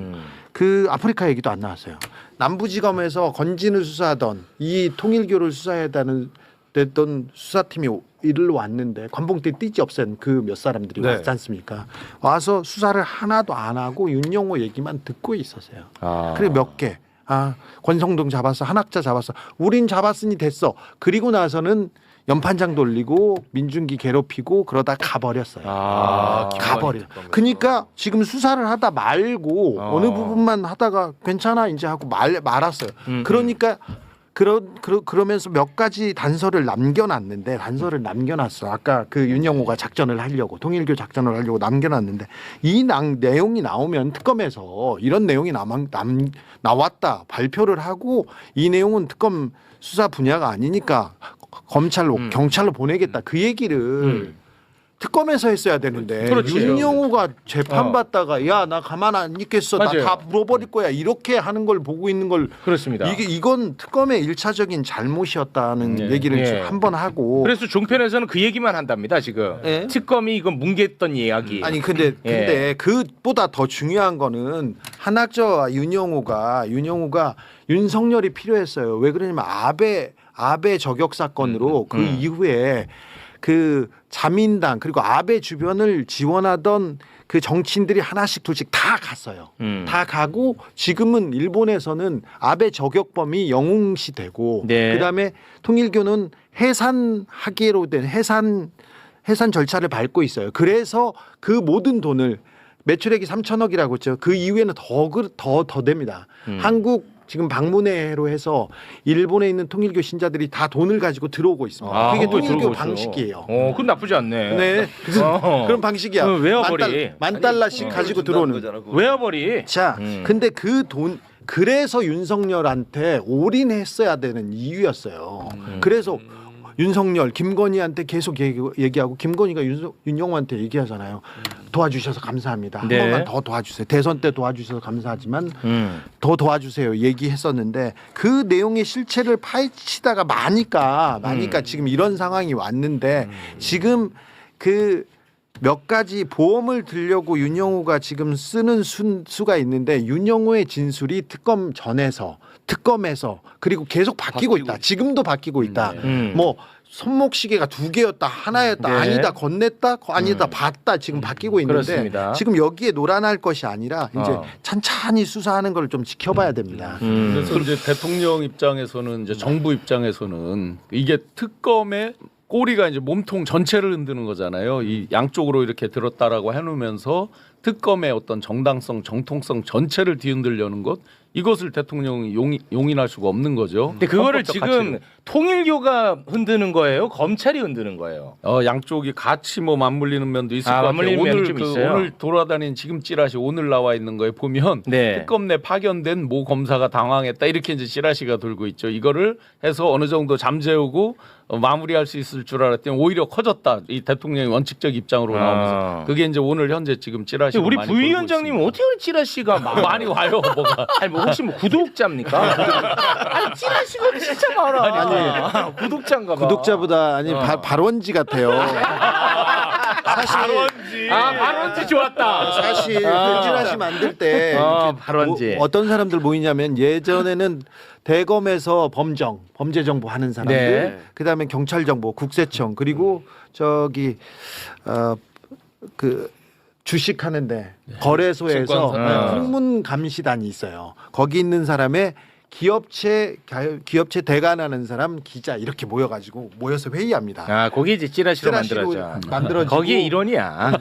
그 아프리카 얘기도 안 나왔어요. 남부지검에서 건진을 수사하던 이 통일교를 수사하던 수사팀이 이리로 왔는데 관봉대 띠지 없앤 그 몇 사람들이 네. 왔지 않습니까? 와서 수사를 하나도 안 하고 윤영호 얘기만 듣고 있었어요. 그래 몇 개. 권성동 잡았어, 한학자 잡았어. 우린 잡았으니 됐어. 그리고 나서는 연판장 돌리고 민중기 괴롭히고 그러다 가버렸어요. 가버려. 그러니까 지금 수사를 하다 말고 어느 부분만 하다가 괜찮아 이제 하고 말았어요. 그러니까 그러면서 몇 가지 단서를 남겨놨어. 아까 그 윤영호가 작전을 하려고 통일교 작전을 하려고 남겨놨는데 이 내용이 나오면 특검에서 이런 내용이 나왔다 발표를 하고 이 내용은 특검 수사 분야가 아니니까 경찰로 보내겠다 그 얘기를 특검에서 했어야 되는데 그렇지. 윤영호가 재판받다가 야 나 가만 안 있겠어 맞아요. 나 다 물어버릴 거야 이렇게 하는 걸 보고 있는 걸 그렇습니다. 이건 특검의 일차적인 잘못이었다는 얘기를 한번 하고 그래서 종편에서는 그 얘기만 한답니다 지금. 네. 특검이 이건 뭉갰던 이야기. 아니 근데 그보다 더 중요한 거는 한학저와 윤영호가 윤석열이 필요했어요. 왜 그러냐면 아베 저격 사건으로 그 이후에 그 자민당 그리고 아베 주변을 지원하던 그 정치인들이 하나씩 둘씩 다 갔어요. 다 가고 지금은 일본에서는 아베 저격범이 영웅시 되고 네. 그다음에 통일교는 해산하기로 된 해산 절차를 밟고 있어요. 그래서 그 모든 돈을 매출액이 3천억이라고 했죠. 그 이후에는 더 됩니다. 한국 지금 방문회로 해서 일본에 있는 통일교 신자들이 다 돈을 가지고 들어오고 있습니다. 그게 한국에 통일교 들어오죠. 방식이에요. 그건 나쁘지 않네. 네, 그런 방식이야. 웨어벌이. 만 달러씩 가지고 들어오는. 웨어벌이. 자, 근데 그 돈 그래서 윤석열한테 올인했어야 되는 이유였어요. 그래서 윤석열, 김건희한테 계속 얘기하고 김건희가 윤영호한테 얘기하잖아요. 도와주셔서 감사합니다. 한 네. 번만 더 도와주세요. 대선 때 도와주셔서 감사하지만 더 도와주세요. 얘기했었는데 그 내용의 실체를 파헤치다가 마니까 지금 이런 상황이 왔는데 지금 그 몇 가지 보험을 들려고 윤영호가 지금 쓰는 수가 있는데 윤영호의 진술이 특검에서 그리고 계속 바뀌고 있다. 지금도 바뀌고 있다. 뭐 손목시계가 2개였다, 하나였다, 네. 아니다, 건넸다, 아니다, 봤다 지금 바뀌고 있는데 그렇습니다. 지금 여기에 놀아날 것이 아니라 이제 찬찬히 수사하는 걸 좀 지켜봐야 됩니다. 그래서 이제 대통령 입장에서는 이제 정부 입장에서는 이게 특검의 꼬리가 이제 몸통 전체를 흔드는 거잖아요. 이 양쪽으로 이렇게 들었다라고 해놓으면서 특검의 어떤 정당성, 정통성 전체를 뒤흔들려는 것 이것을 대통령이 용인할 수가 없는 거죠. 근데 그거를 헌법적 지금 가치를. 통일교가 흔드는 거예요? 검찰이 흔드는 거예요? 양쪽이 같이 뭐 맞물리는 면도 있을 것 같아요. 맞물리는 면이 오늘 좀 있어요? 오늘 돌아다닌 지금 찌라시 오늘 나와 있는 거에 보면 네. 특검 내 파견된 모 검사가 당황했다 이렇게 이제 찌라시가 돌고 있죠. 이거를 해서 어느 정도 잠재우고 마무리할 수 있을 줄 알았더니 오히려 커졌다. 이 대통령의 원칙적 입장으로 나오면서 그게 이제 오늘 현재 지금 찌라시. 우리 부위원장님 어떻게 찌라시가 많이 와요. 뭐가. 아니 뭐 혹시 뭐 구독자입니까? 아니 찌라시가 진짜 많아. 구독자인가 봐. 구독자보다 아니 발원지 같아요. 발원지. 발원지 좋았다. 사실 그 찌라시 만들 때 이렇게 발원지. 어떤 사람들 모이냐면 예전에는 대검에서 범죄 정보 하는 사람들, 네. 그다음에 경찰 정보, 국세청, 그리고 저기 그 주식하는데 거래소에서 증권사. 풍문 감시단이 있어요. 거기 있는 사람의 기업체 대관하는 사람, 기자 이렇게 모여서 회의합니다. 거기 이제 찌라시로 찌라시로 만들어지고 거기에 일원이야.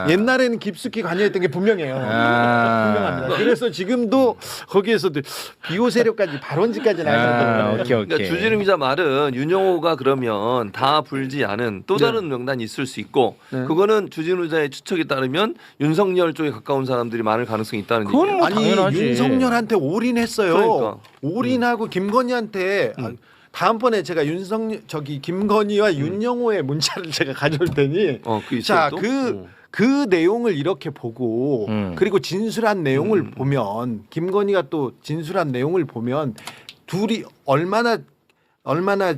옛날에는 깊숙이 관여했던 게 분명해요. 분명합니다. 그래서 지금도 거기에서도 비호 세력까지 발원지까지 나왔거든요. 오케이. 그러니까 주진우 기자 말은 윤영호가 그러면 다 불지 않은 또 다른 명단이 있을 수 있고 그거는 주진우 기자의 추측에 따르면 윤석열 쪽에 가까운 사람들이 많을 가능성이 있다는 그건 얘기예요. 뭐 아니 당연하지. 윤석열한테 올인했어요. 그러니까. 올인하고 김건희한테 다음번에 제가 김건희와 윤영호의 문자를 제가 가져올 테니 그 있어요, 또? 그 내용을 이렇게 보고 그리고 진술한 내용을 보면 김건희가 또 진술한 내용을 보면 둘이 얼마나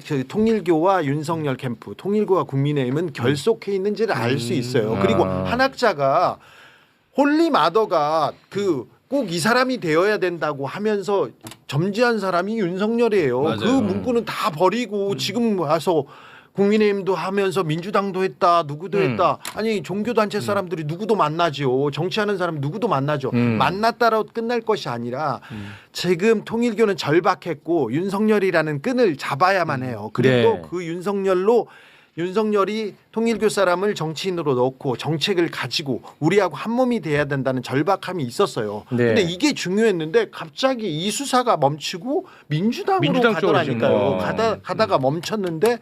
그 통일교와 윤석열 캠프, 통일교와 국민의힘은 결속해 있는지를 알 수 있어요. 그리고 한 학자가 홀리 마더가 꼭 이 사람이 되어야 된다고 하면서 점지한 사람이 윤석열이에요. 맞아요. 그 문구는 다 버리고 지금 와서 국민의힘도 하면서 민주당도 했다, 누구도 했다. 아니 종교단체 사람들이 누구도 만나죠. 정치하는 사람 누구도 만나죠. 만났다라고 끝날 것이 아니라 지금 통일교는 절박했고 윤석열이라는 끈을 잡아야만 해요. 그리고 네. 그 윤석열이 통일교 사람을 정치인으로 넣고 정책을 가지고 우리하고 한 몸이 돼야 된다는 절박함이 있었어요. 네. 근데 이게 중요했는데 갑자기 이 수사가 멈추고 민주당으로 민주당 가더라니까요. 쪽으로 가다가 멈췄는데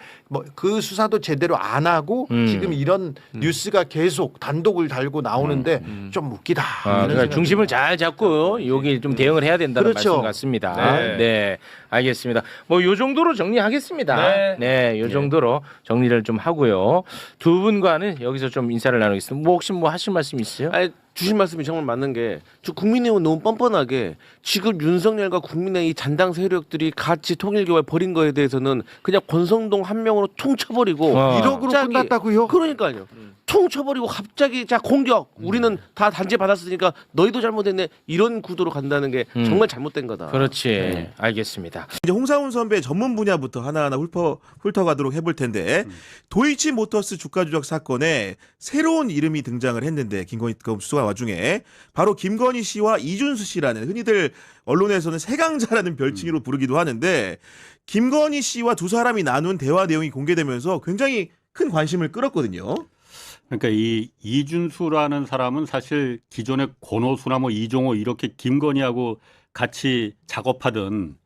그 수사도 제대로 생각하고 지금 이런 뉴스가 계속 단독을 달고 나오는데 좀 웃기다. 이런 그러니까 생각이 중심을 듭니다. 잘 잡고 여기 좀 대응을 해야 된다는 그렇죠. 말씀 같습니다. 네, 알겠습니다. 뭐 요 정도로 정리하겠습니다. 네, 요 정도로 정리를 좀 하고요. 두 분과는 여기서 좀 인사를 나누겠습니다. 뭐 혹시 뭐 하실 말씀 있으세요? 아니, 주신 말씀이 정말 맞는 게 국민의힘은 너무 뻔뻔하게 지금 윤석열과 국민의 이 잔당 세력들이 같이 통일교를 벌인 거에 대해서는 그냥 권성동 한 명으로 퉁 쳐버리고 1억으로 갑자기- 끝났다고요? 그러니까요. 퉁 쳐버리고 갑자기 자 공격 우리는 다 단죄 받았으니까 너희도 잘못했네 이런 구도로 간다는 게 정말 잘못된 거다. 그렇지. 알겠습니다. 이제 홍상훈 선배 전문 분야부터 하나하나 훑어가도록 해볼 텐데 도이치모터스 주가 조작 사건에 새로운 이름이 등장을 했는데 김건희 특검 수사 와중에 바로 김건희 씨와 이준수 씨라는 흔히들 언론에서는 세강자라는 별칭으로 부르기도 하는데 김건희 씨와 두 사람이 나눈 대화 내용이 공개되면서 굉장히 큰 관심을 끌었거든요. 그러니까 이 이준수라는 사람은 사실 기존의 권오수나 뭐 이종호 이렇게 김건희하고 같이 작업하던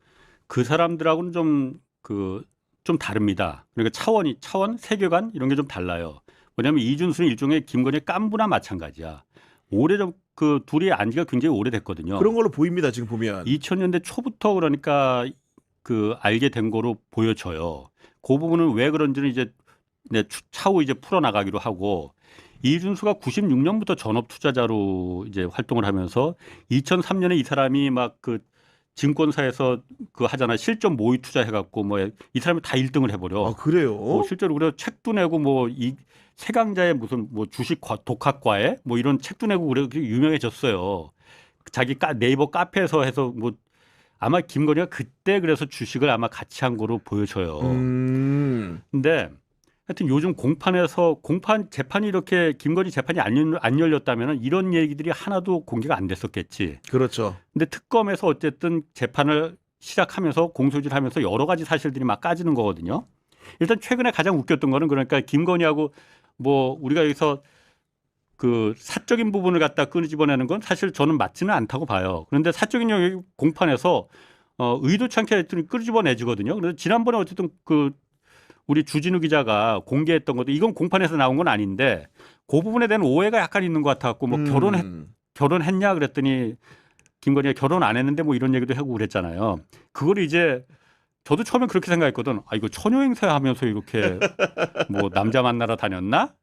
그 사람들하고는 좀 다릅니다. 그러니까 차원, 세계관 이런 게 좀 달라요. 왜냐하면 이준수는 일종의 김건희의 깐부나 마찬가지야. 오래전 그 둘이 안지가 굉장히 오래됐거든요. 그런 걸로 보입니다. 지금 보면. 2000년대 초부터 그러니까 알게 된 거로 보여져요. 그 부분은 왜 그런지는 이제 차후 이제 풀어나가기로 하고 이준수가 96년부터 전업 투자자로 이제 활동을 하면서 2003년에 이 사람이 막 증권사에서 하잖아 실전 모의 투자해갖고 뭐 이 사람이 다 1등을 해버려. 아 그래요? 실제로 그래서 책도 내고 뭐 이 세강자의 무슨 뭐 주식 독학과에 뭐 이런 책도 내고 그래 유명해졌어요. 자기 네이버 카페에서 해서 뭐 아마 김건희가 그때 그래서 주식을 아마 같이 한 거로 보여져요. 근데 하여튼 요즘 공판 재판이 이렇게 김건희 재판이 안 열렸다면 이런 얘기들이 하나도 공개가 안 됐었겠지. 그렇죠. 근데 특검에서 어쨌든 재판을 시작하면서 공소질하면서 여러 가지 사실들이 막 까지는 거거든요. 일단 최근에 가장 웃겼던 거는 그러니까 김건희하고 뭐 우리가 여기서 그 사적인 부분을 갖다 끄집어내는 건 사실 저는 맞지는 않다고 봐요. 그런데 사적인 영역 공판에서 의도치 않게 끄집어내지거든요. 그래서 지난번에 어쨌든 그 우리 주진우 기자가 공개했던 것도 이건 공판에서 나온 건 아닌데 그 부분에 대한 오해가 약간 있는 것 같아갖고 뭐 결혼했냐 그랬더니 김건희가 결혼 안 했는데 뭐 이런 얘기도 하고 그랬잖아요. 그걸 이제 저도 처음에 그렇게 생각했거든. 아 이거 처녀 행세하면서 이렇게 뭐 남자 만나러 다녔나?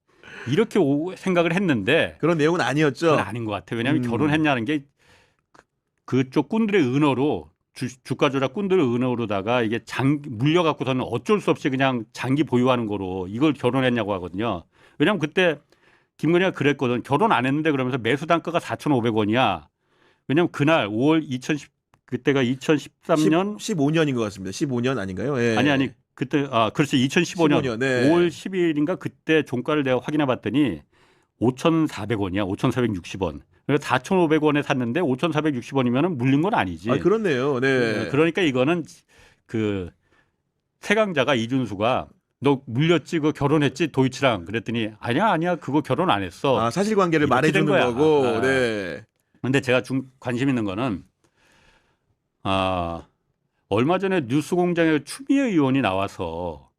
이렇게 생각을 했는데 그런 내용은 아니었죠. 그건 아닌 것 같아요. 왜냐하면 결혼했냐는 게 그쪽 꾼들의 은어로 주가 조작 꾼들의 은어로다가 이게 물려갖고서는 어쩔 수 없이 그냥 장기 보유하는 거로 이걸 결혼했냐고 하거든요. 왜냐하면 그때 김건희가 그랬거든. 결혼 안 했는데 그러면서 매수 단가가 4,500원이야. 왜냐하면 그날 5월 2010 그때가 2013년 15년인 것 같습니다. 15년 아닌가요? 예. 아니 그때 그렇지 2015년 15년, 네. 5월 10일인가 그때 종가를 내가 확인해 봤더니 5,400원이야. 5,460원. 그래서 4,500원에 샀는데 5,460원이면 물린 건 아니지. 아, 그렇네요. 네. 그러니까 이거는 그 세강자가 이준수가 너 물렸지 그 결혼했지 도이치랑 그랬더니 아니야 그거 결혼 안 했어. 아, 사실관계를 이렇게 된 말해주는 거야. 거고. 네. 근데 제가 관심 있는 거는 얼마 전에 뉴스공장에 추미애 의원이 나와서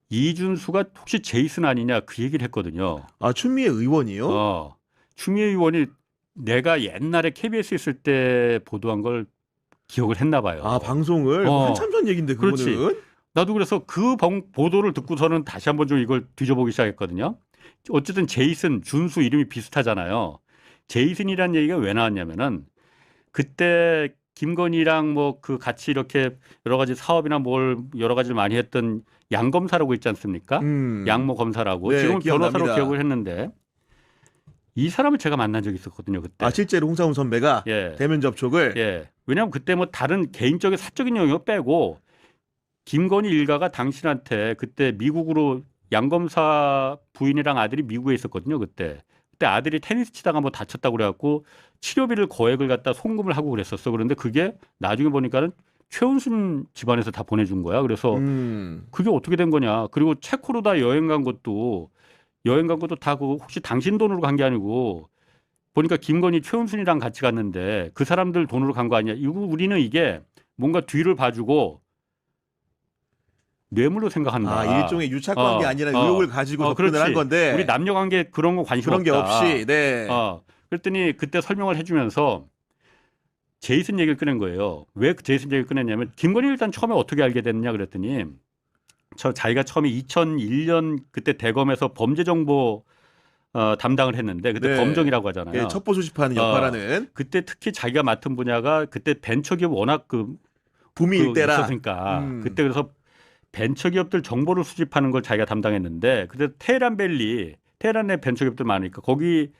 이준수가 혹시 제이슨 아니냐 그 얘기를 했거든요. 아, 추미애 의원이요? 추미애 의원이 내가 옛날에 KBS 있을 때 보도한 걸 기억을 했나 봐요. 아, 방송을 한참 전 얘기인데 그거는. 그렇지. 나도 그래서 그 보도를 듣고서는 다시 한번 좀 이걸 뒤져보기 시작했거든요. 어쨌든 제이슨, 준수 이름이 비슷하잖아요. 제이슨이라는 얘기가 왜 나왔냐면은 그때 김건희랑 뭐 그 같이 이렇게 여러 가지 사업이나 뭘 여러 가지를 많이 했던 양 검사라고 있지 않습니까? 양모 검사라고. 네, 지금 기억납니다. 변호사로 기억을 했는데 이 사람을 제가 만난 적이 있었거든요. 그때. 아, 실제로 홍상훈 선배가 예. 대면 접촉을. 예. 왜냐하면 그때 뭐 다른 개인적인 사적인 영역 빼고 김건희 일가가 당신한테 그때 미국으로 양 검사 부인이랑 아들이 미국에 있었거든요. 그때 아들이 테니스 치다가 뭐 다쳤다고 그래갖고 치료비를 거액을 갖다 송금을 하고 그랬었어. 그런데 그게 나중에 보니까는 최은순 집안에서 다 보내준 거야. 그래서 그게 어떻게 된 거냐. 그리고 체코로 다 여행 간 것도 다 그 혹시 당신 돈으로 간 게 아니고 보니까 김건희 최은순이랑 같이 갔는데 그 사람들 돈으로 간 거 아니야. 이거 우리는 이게 뭔가 뒤를 봐주고 뇌물로 생각한다. 아, 일종의 유착관계 아니라 의혹을 가지고 접근을 한 건데. 우리 남녀관계 그런 거 관심 그런 없다. 게 없이. 네. 그랬더니 그때 설명을 해주면서 제이슨 얘기를 꺼낸 거예요. 왜 제이슨 얘기를 꺼냈냐면 김건희 일단 처음에 어떻게 알게 됐느냐 그랬더니 자기가 처음에 2001년 그때 대검에서 범죄정보 담당을 했는데 그때 네. 검정이라고 하잖아요. 예, 첩보 수집하는 역할하는. 그때 특히 자기가 맡은 분야가 그때 벤처기업 워낙 붐이 일대라. 있었으니까 그때 그래서 벤처기업들 정보를 수집하는 걸 자기가 담당했는데 그때 테헤란에 벤처기업들 많으니까 거기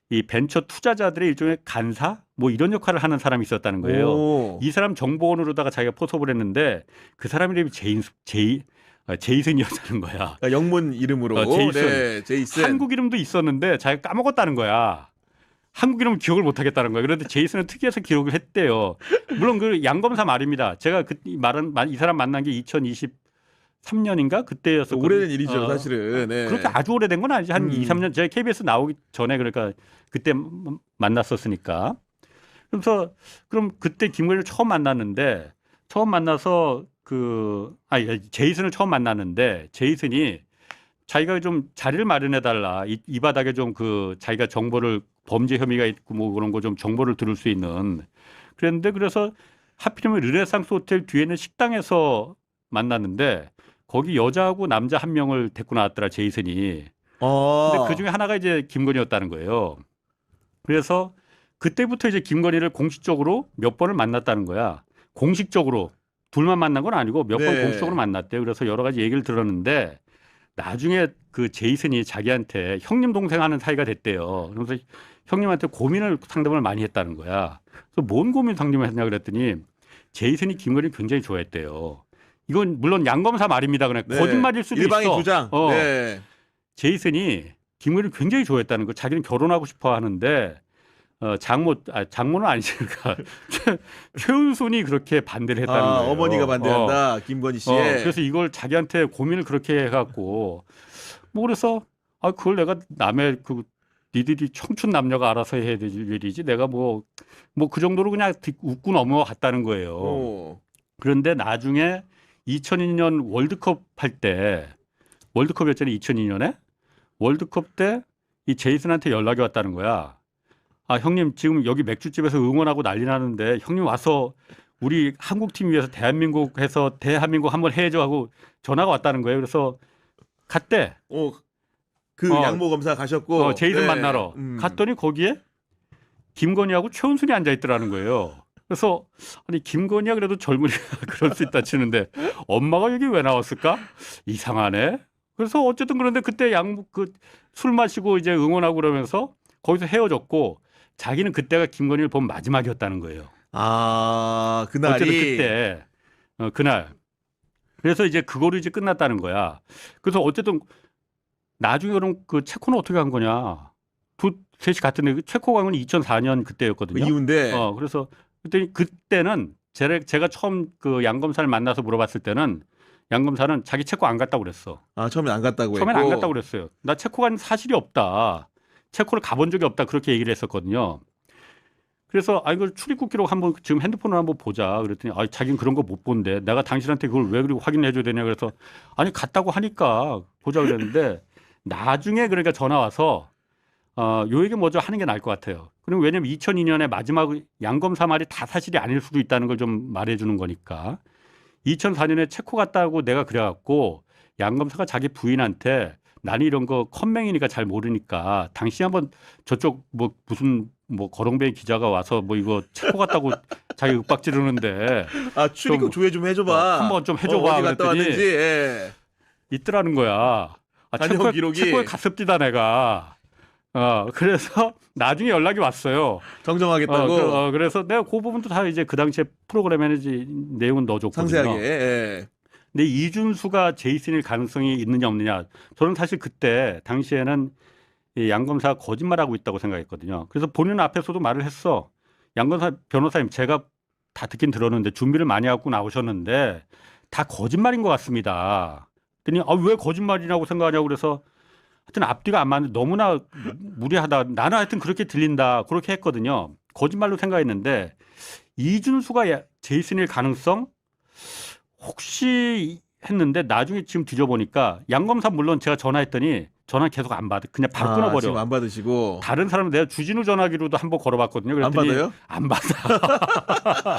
이 벤처 투자자들의 일종의 간사 뭐 이런 역할을 하는 사람이 있었다는 거예요. 오. 이 사람 정보원으로다가 자기가 포섭을 했는데 그 사람 이름이 제이슨이었다는 거야. 그러니까 영문 이름으로. 제이슨. 네, 제이슨. 한국 이름도 있었는데 자기가 까먹었다는 거야. 한국 이름을 기억을 못 하겠다는 거예요. 그런데 제이슨은 특이해서 기억을 했대요. 물론 그 양검사 말입니다. 제가 이 사람 만난 게 2023년인가 그때였었거든요. 오래된 일이죠, 사실은. 네. 그렇게 아주 오래된 건 아니지. 한 2, 3년 제가 KBS 나오기 전에 그러니까 그때 만났었으니까. 그래서 그럼 그때 김건희를 처음 만났는데 처음 만나서 제이슨을 처음 만났는데 제이슨이 자기가 좀 자리를 마련해 달라. 이 바닥에 좀 자기가 정보를 범죄 혐의가 있고 뭐 그런 거 좀 정보를 들을 수 있는. 그랬는데 그래서 하필이면 르네상스 호텔 뒤에 있는 식당에서 만났는데 거기 여자하고 남자 한 명을 데리고 나왔더라 제이슨이. 근데 그 중에 하나가 이제 김건희였다는 거예요. 그래서 그때부터 이제 김건희를 공식적으로 몇 번을 만났다는 거야. 공식적으로 둘만 만난 건 아니고 몇 번 네. 공식적으로 만났대요. 그래서 여러 가지 얘기를 들었는데 나중에 그 제이슨이 자기한테 형님 동생 하는 사이가 됐대요. 그래서 형님한테 상담을 많이 했다는 거야. 그래서 뭔 고민 상담을 했냐 그랬더니 제이슨이 김건희를 굉장히 좋아했대요. 이건 물론 양검사 말입니다. 그냥 네. 거짓말일 수도 일방의 있어. 주장. 네. 제이슨이 김건희를 굉장히 좋아했다는 거. 자기는 결혼하고 싶어 하는데 장모는 아니지. 그러니까 최은순이 그렇게 반대를 했다는 거예요. 어머니가 반대한다. 김건희 씨의. 그래서 이걸 자기한테 고민을 그렇게 해갖고 뭐 그래서 그걸 내가 남의 니들이 청춘 남녀가 알아서 해야 될 일이지 내가 뭐 그 정도로 그냥 웃고 넘어갔다는 거예요. 그런데 나중에 2002년 월드컵 할 때 월드컵이었잖아요. 2002년에 월드컵 때 이 제이슨한테 연락이 왔다는 거야. 아 형님 지금 여기 맥주집에서 응원하고 난리 나는데 형님 와서 우리 한국팀 위해서 대한민국 한번 해줘 하고 전화가 왔다는 거예요. 그래서 갔대. 그 양모 검사 가셨고 제이슨 네. 만나러 갔더니 거기에 김건희하고 최은순이 앉아 있더라는 거예요. 그래서 아니 김건희야 그래도 젊은이가 그럴 수 있다 치는데 엄마가 여기 왜 나왔을까? 이상하네. 그래서 어쨌든 그런데 그때 술 마시고 이제 응원하고 그러면서 거기서 헤어졌고 자기는 그때가 김건희를 본 마지막이었다는 거예요. 아 그날이 어쨌든 그때 그날. 그래서 이제 그거로 이제 끝났다는 거야. 그래서 어쨌든 나중에 그럼 그 체코는 어떻게 한 거냐? 셋이 같은데 체코 간 건 2004년 그때였거든요. 이후인데 그래서 그때는 제가 처음 그 양 검사를 만나서 물어봤을 때는 양 검사는 자기 체코 안 갔다고 그랬어. 아 처음엔 안 갔다고 처음엔 했고 안 갔다고 그랬어요. 나 체코 간 사실이 없다. 체코를 가본 적이 없다. 그렇게 얘기를 했었거든요. 그래서 이걸 출입국 기록 한번 지금 핸드폰으로 한번 보자. 그랬더니 자기는 그런 거 못 본대. 내가 당신한테 그걸 왜 그리고 확인해 줘야 되냐. 그래서 아니 갔다고 하니까 보자 그랬는데 나중에 그러니까 전화 와서 요 얘기 먼저 하는 게 나을 것 같아요. 그리고 왜냐면 2002년에 마지막 양 검사 말이 다 사실이 아닐 수도 있다는 걸 좀 말해 주는 거니까. 2004년에 체코 갔다고 내가 그래갖고 양 검사가 자기 부인한테 나는 이런 거 컴맹이니까 잘 모르니까 당신이 한번 저쪽 무슨 거렁뱅이 기자가 와서 이거 체코 갔다고 자기 윽박 지르는데 출입국 조회 좀 해줘봐. 한번 좀 해줘봐. 어디 갔다 그랬더니 왔는지 있더라는 거야. 다녀온 기록이 체코에 갔습니다 내가. 그래서 나중에 연락이 왔어요. 정정하겠다고. 그래서 내가 그 부분도 다 이제 그 당시에 프로그램에 내용은 넣어줬거든요. 상세하게. 예. 근데 이준수가 제이슨일 가능성이 있느냐 없느냐. 저는 사실 그때 당시에는 이 양 검사가 거짓말하고 있다고 생각했거든요. 그래서 본인 앞에서도 말을 했어. 양 검사 변호사님 제가 다 듣긴 들었는데 준비를 많이 하고 나오셨는데 다 거짓말인 것 같습니다. 그랬더니 왜 거짓말이라고 생각하냐고 그래서 하여튼 앞뒤가 안 맞는 너무나 무리하다. 나는 하여튼 그렇게 들린다. 그렇게 했거든요. 거짓말로 생각했는데 이준수가 제이슨일 가능성 혹시 했는데 나중에 지금 뒤져보니까 양 검사 물론 제가 전화했더니 전화 계속 안 받아. 그냥 바로 끊어버려. 지금 안 받으시고. 다른 사람은 내가 주진우 전화기로도 한번 걸어봤거든요. 그랬더니 안 받아요? 안 받아.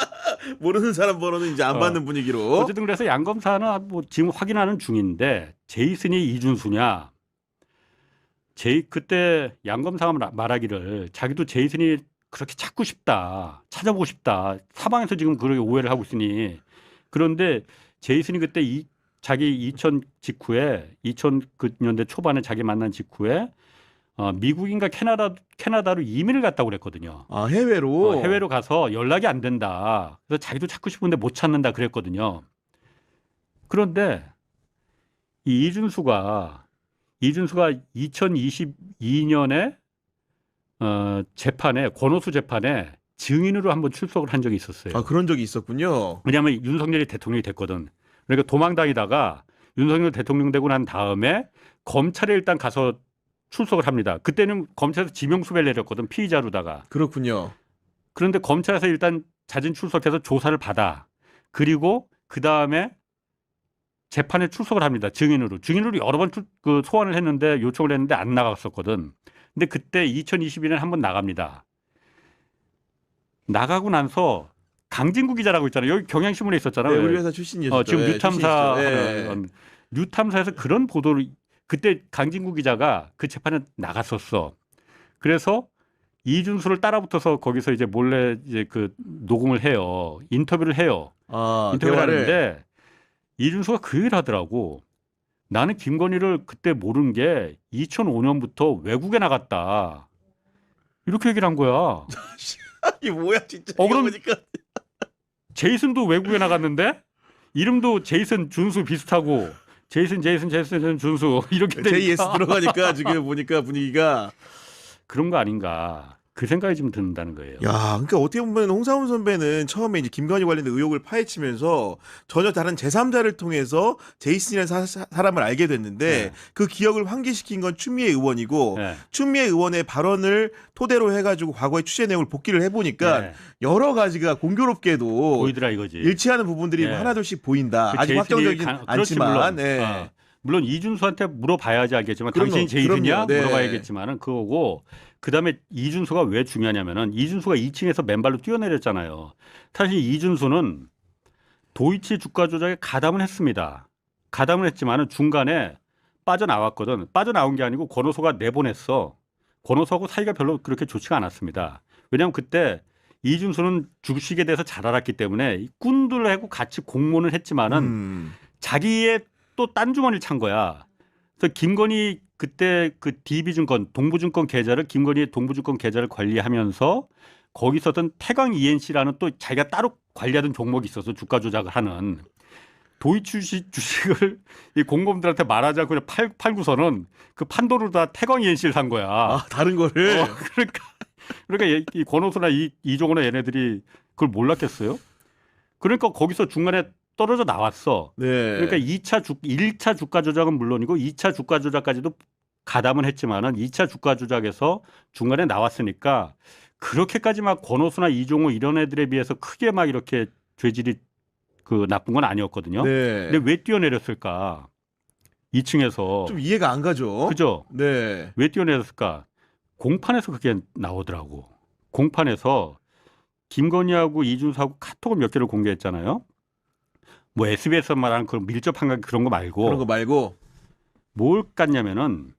모르는 사람 번호는 이제 안 받는 분위기로. 어쨌든 그래서 양 검사는 지금 확인하는 중인데 제이슨이 이준수냐. 그때 양 검사가 말하기를 자기도 제이슨이 그렇게 찾고 싶다. 찾아보고 싶다. 사방에서 지금 그렇게 오해를 하고 있으니. 그런데 제이슨이 그때 자기 2000 직후에 2000년대 초반에 자기 만난 직후에 미국인가 캐나다로 이민을 갔다고 그랬거든요. 해외로? 해외로 가서 연락이 안 된다. 그래서 자기도 찾고 싶은데 못 찾는다 그랬거든요. 그런데 이 이준수가 2022년에 재판에 권오수 재판에 증인으로 한번 출석을 한 적이 있었어요. 그런 적이 있었군요. 왜냐하면 윤석열이 대통령이 됐거든. 그러니까 도망다니다가 윤석열 대통령 되고 난 다음에 검찰에 일단 가서 출석을 합니다. 그때는 검찰에서 지명수배를 내렸거든. 피의자로다가. 그렇군요. 그런데 검찰에서 일단 자진 출석해서 조사를 받아. 그리고 그다음에 재판에 출석을 합니다. 증인으로 여러 번 소환을 했는데 요청을 했는데 안 나갔었거든. 근데 그때 2021년에 한번 나갑니다. 나가고 나서 강진구 기자라고 있잖아요. 여기 경향신문에 있었잖아요. 네, 우리 회사 출신이었죠. 지금 뉴탐사 네. 뉴탐사에서 그런 보도를 그때 강진구 기자가 그 재판에 나갔었어. 그래서 이준수를 따라붙어서 거기서 이제 몰래 이제 그 녹음을 해요. 인터뷰를 해요. 인터뷰를 하는데 이준수가 그 얘기를 하더라고. 나는 김건희를 그때 모른 게 2005년부터 외국에 나갔다. 이렇게 얘기를 한 거야. 이게 뭐야 진짜. 그럼 보니까. 제이슨도 외국에 나갔는데 이름도 제이슨 준수 비슷하고 제이슨 준수 이렇게 되니까 JS 들어가니까 지금 보니까 분위기가 그런 거 아닌가. 그 생각이 좀 든다는 거예요. 야, 그러니까 어떻게 보면 홍사훈 선배는 처음에 이제 김건희 관련된 의혹을 파헤치면서 전혀 다른 제3자를 통해서 제이슨이라는 사람을 알게 됐는데 네. 그 기억을 환기시킨 건 추미애 의원이고 네. 추미애 의원의 발언을 토대로 해가지고 과거의 취재 내용을 복기를 해보니까 네. 여러 가지가 공교롭게도 보이더라 이거지. 일치하는 부분들이 네. 하나둘씩 보인다. 그 아직 제이슨이 확정적이진 그렇지, 않지만. 물론. 네. 물론 이준수한테 물어봐야지 알겠지만 그럼요, 당신이 제이슨이야? 그럼요. 네. 물어봐야겠지만은 그거고 그다음에 이준수가 왜 중요하냐면은 이준수가 2층에서 맨발로 뛰어내렸잖아요. 사실 이준수는 도이치 주가 조작에 가담을 했습니다. 가담을 했지만은 중간에 빠져나왔거든. 빠져나온 게 아니고 권오소가 내보냈어. 권오소하고 사이가 별로 그렇게 좋지가 않았습니다. 왜냐하면 그때 이준수는 주식에 대해서 잘 알았기 때문에 꾼들하고 같이 공모를 했지만은 자기의 또 딴 주머니를 찬 거야. 그래서 김건희 그때 그 DB증권 동부증권 계좌를 김건희의 동부증권 계좌를 관리하면서 거기 있었던 태광 ENC라는 또 자기가 따로 관리하던 종목이 있어서 주가 조작을 하는 도이치 주식을 이 공범들한테 말하지 않고 그냥 팔고서는 그 판도로 다 태광 ENC를 산 거야. 아, 다른 거를. 그러니까 이 권오수나 이종호나 얘네들이 그걸 몰랐겠어요? 그러니까 거기서 중간에 떨어져 나왔어. 네. 그러니까 1차 주가 조작은 물론이고 2차 주가 조작까지도 가담은 했지만은 2차 주가 조작에서 중간에 나왔으니까 그렇게까지 막 권오수나 이종호 이런 애들에 비해서 크게 막 이렇게 죄질이 그 나쁜 건 아니었거든요. 네. 근데 왜 뛰어내렸을까? 2층에서. 좀 이해가 안 가죠. 그죠? 네. 왜 뛰어내렸을까? 공판에서 그게 나오더라고. 공판에서 김건희하고 이준수하고 카톡을 몇 개를 공개했잖아요. 뭐 SBS에서 말하는 그런 밀접한 그런 거 말고 그런 거 말고. 뭘 깠냐면은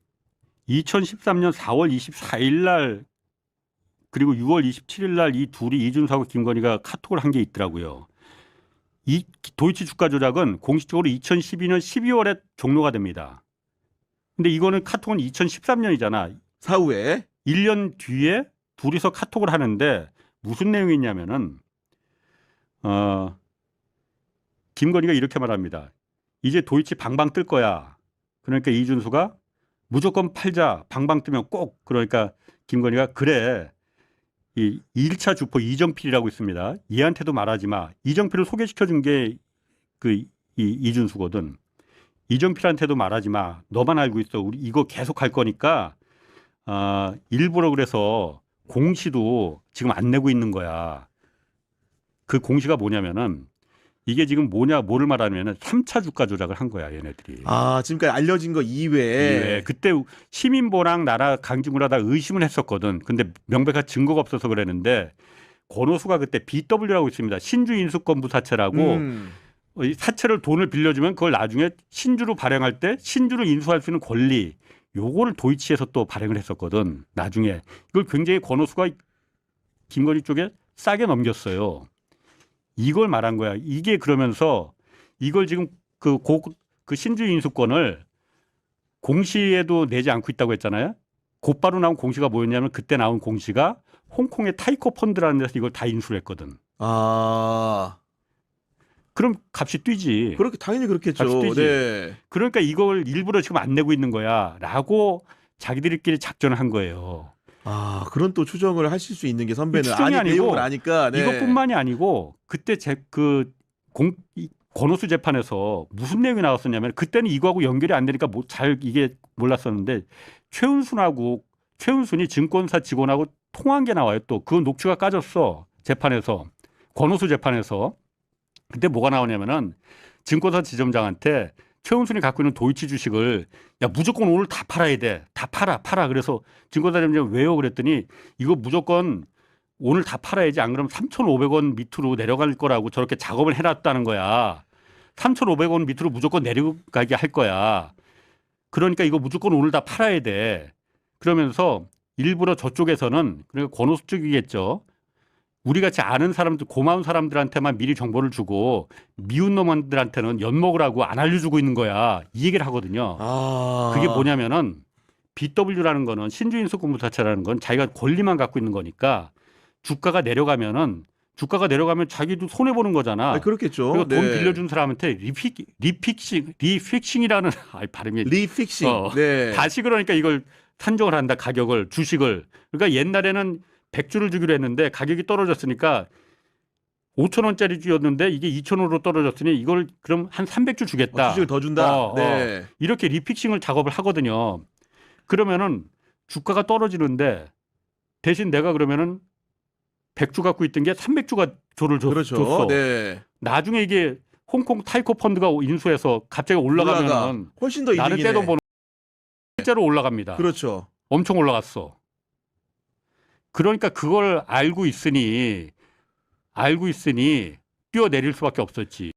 2013년 4월 24일 날 그리고 6월 27일 날 이 둘이 이준수하고 김건희가 카톡을 한 게 있더라고요. 이 도이치 주가 조작은 공식적으로 2012년 12월에 종료가 됩니다. 근데 이거는 카톡은 2013년이잖아. 사후에 1년 뒤에 둘이서 카톡을 하는데 무슨 내용이 있냐면은 김건희가 이렇게 말합니다. 이제 도이치 방방 뜰 거야. 그러니까 이준수가 무조건 팔자. 방방 뜨면 꼭. 그러니까 김건희가 그래. 이 1차 주포 이정필이라고 있습니다. 얘한테도 말하지 마. 이정필을 소개시켜 준 게 그 이준수거든. 이정필한테도 말하지 마. 너만 알고 있어. 우리 이거 계속 할 거니까 일부러 그래서 공시도 지금 안 내고 있는 거야. 그 공시가 뭐냐면은 이게 지금 뭐를 말하냐면은 3차 주가 조작을 한 거야, 얘네들이. 아, 지금까지 알려진 거 이외에. 그때 시민보랑 나라 강진구라 다 의심을 했었거든. 근데 명백한 증거가 없어서 그랬는데 권오수가 그때 BW라고 있습니다. 신주 인수권 부사채라고 이 사채를 돈을 빌려주면 그걸 나중에 신주로 발행할 때 신주를 인수할 수 있는 권리 요거를 도이치에서 또 발행을 했었거든. 나중에 이걸 굉장히 권오수가 김건희 쪽에 싸게 넘겼어요. 이걸 말한 거야. 이게 그러면서 이걸 지금 그 신주 인수권을 공시에도 내지 않고 있다고 했잖아요. 곧바로 나온 공시가 뭐였냐면 그때 나온 공시가 홍콩의 타이코 펀드라는 데서 이걸 다 인수를 했거든. 아. 그럼 값이 뛰지. 그렇게 당연히 그렇겠죠. 값이 뛰지. 네. 그러니까 이걸 일부러 지금 안 내고 있는 거야라고 자기들끼리 작전을 한 거예요. 아, 그런 또 추정을 하실 수 있는 게 선배는 추정이 아니고 내용을 아니까. 네. 이것뿐만이 아니고 그때 권오수 재판에서 무슨 내용이 나왔었냐면 그때는 이거하고 연결이 안 되니까 잘 이게 몰랐었는데 최은순이 증권사 직원하고 통화한 게 나와요. 또 그 녹취가 까졌어. 재판에서. 권오수 재판에서. 그때 뭐가 나오냐면은 증권사 지점장한테 최은순이 갖고 있는 도이치 주식을 야 무조건 오늘 다 팔아야 돼. 다 팔아. 그래서 증권사 지점장이 왜요? 그랬더니 이거 무조건 오늘 다 팔아야지. 안 그러면 3,500원 밑으로 내려갈 거라고 저렇게 작업을 해놨다는 거야. 3,500원 밑으로 무조건 내려가게 할 거야. 그러니까 이거 무조건 오늘 다 팔아야 돼. 그러면서 일부러 저쪽에서는 그러니까 권오수 쪽이겠죠. 우리 같이 아는 사람들, 고마운 사람들한테만 미리 정보를 주고 미운 놈들한테는 엿먹으라고 안 알려주고 있는 거야. 이 얘기를 하거든요. 아. 그게 뭐냐면은 BW라는 거는 신주인수권 부사채라는 건 자기가 권리만 갖고 있는 거니까 주가가 내려가면 자기도 손해 보는 거잖아. 아, 그렇겠죠. 그리고 돈 네. 빌려준 사람한테 리픽싱이라는 발음이 리픽싱. 네. 다시 그러니까 이걸 산정을 한다. 가격을 주식을. 그러니까 옛날에는 100주를 주기로 했는데 가격이 떨어졌으니까 5,000원짜리 주였는데 이게 2,000원으로 떨어졌으니 이걸 그럼 한 300주 주겠다. 주식을 더 준다. 네. 이렇게 리픽싱을 작업을 하거든요. 그러면은 주가가 떨어지는데 대신 내가 그러면은 100주 갖고 있던 게 300주가 조를 그렇죠. 줬어. 네. 나중에 이게 홍콩 타이코 펀드가 인수해서 갑자기 올라가면은 훨씬 더 나는 이득이네. 떼돈 버는 실제로 올라갑니다. 그렇죠. 엄청 올라갔어. 그러니까 그걸 알고 있으니 뛰어내릴 수밖에 없었지.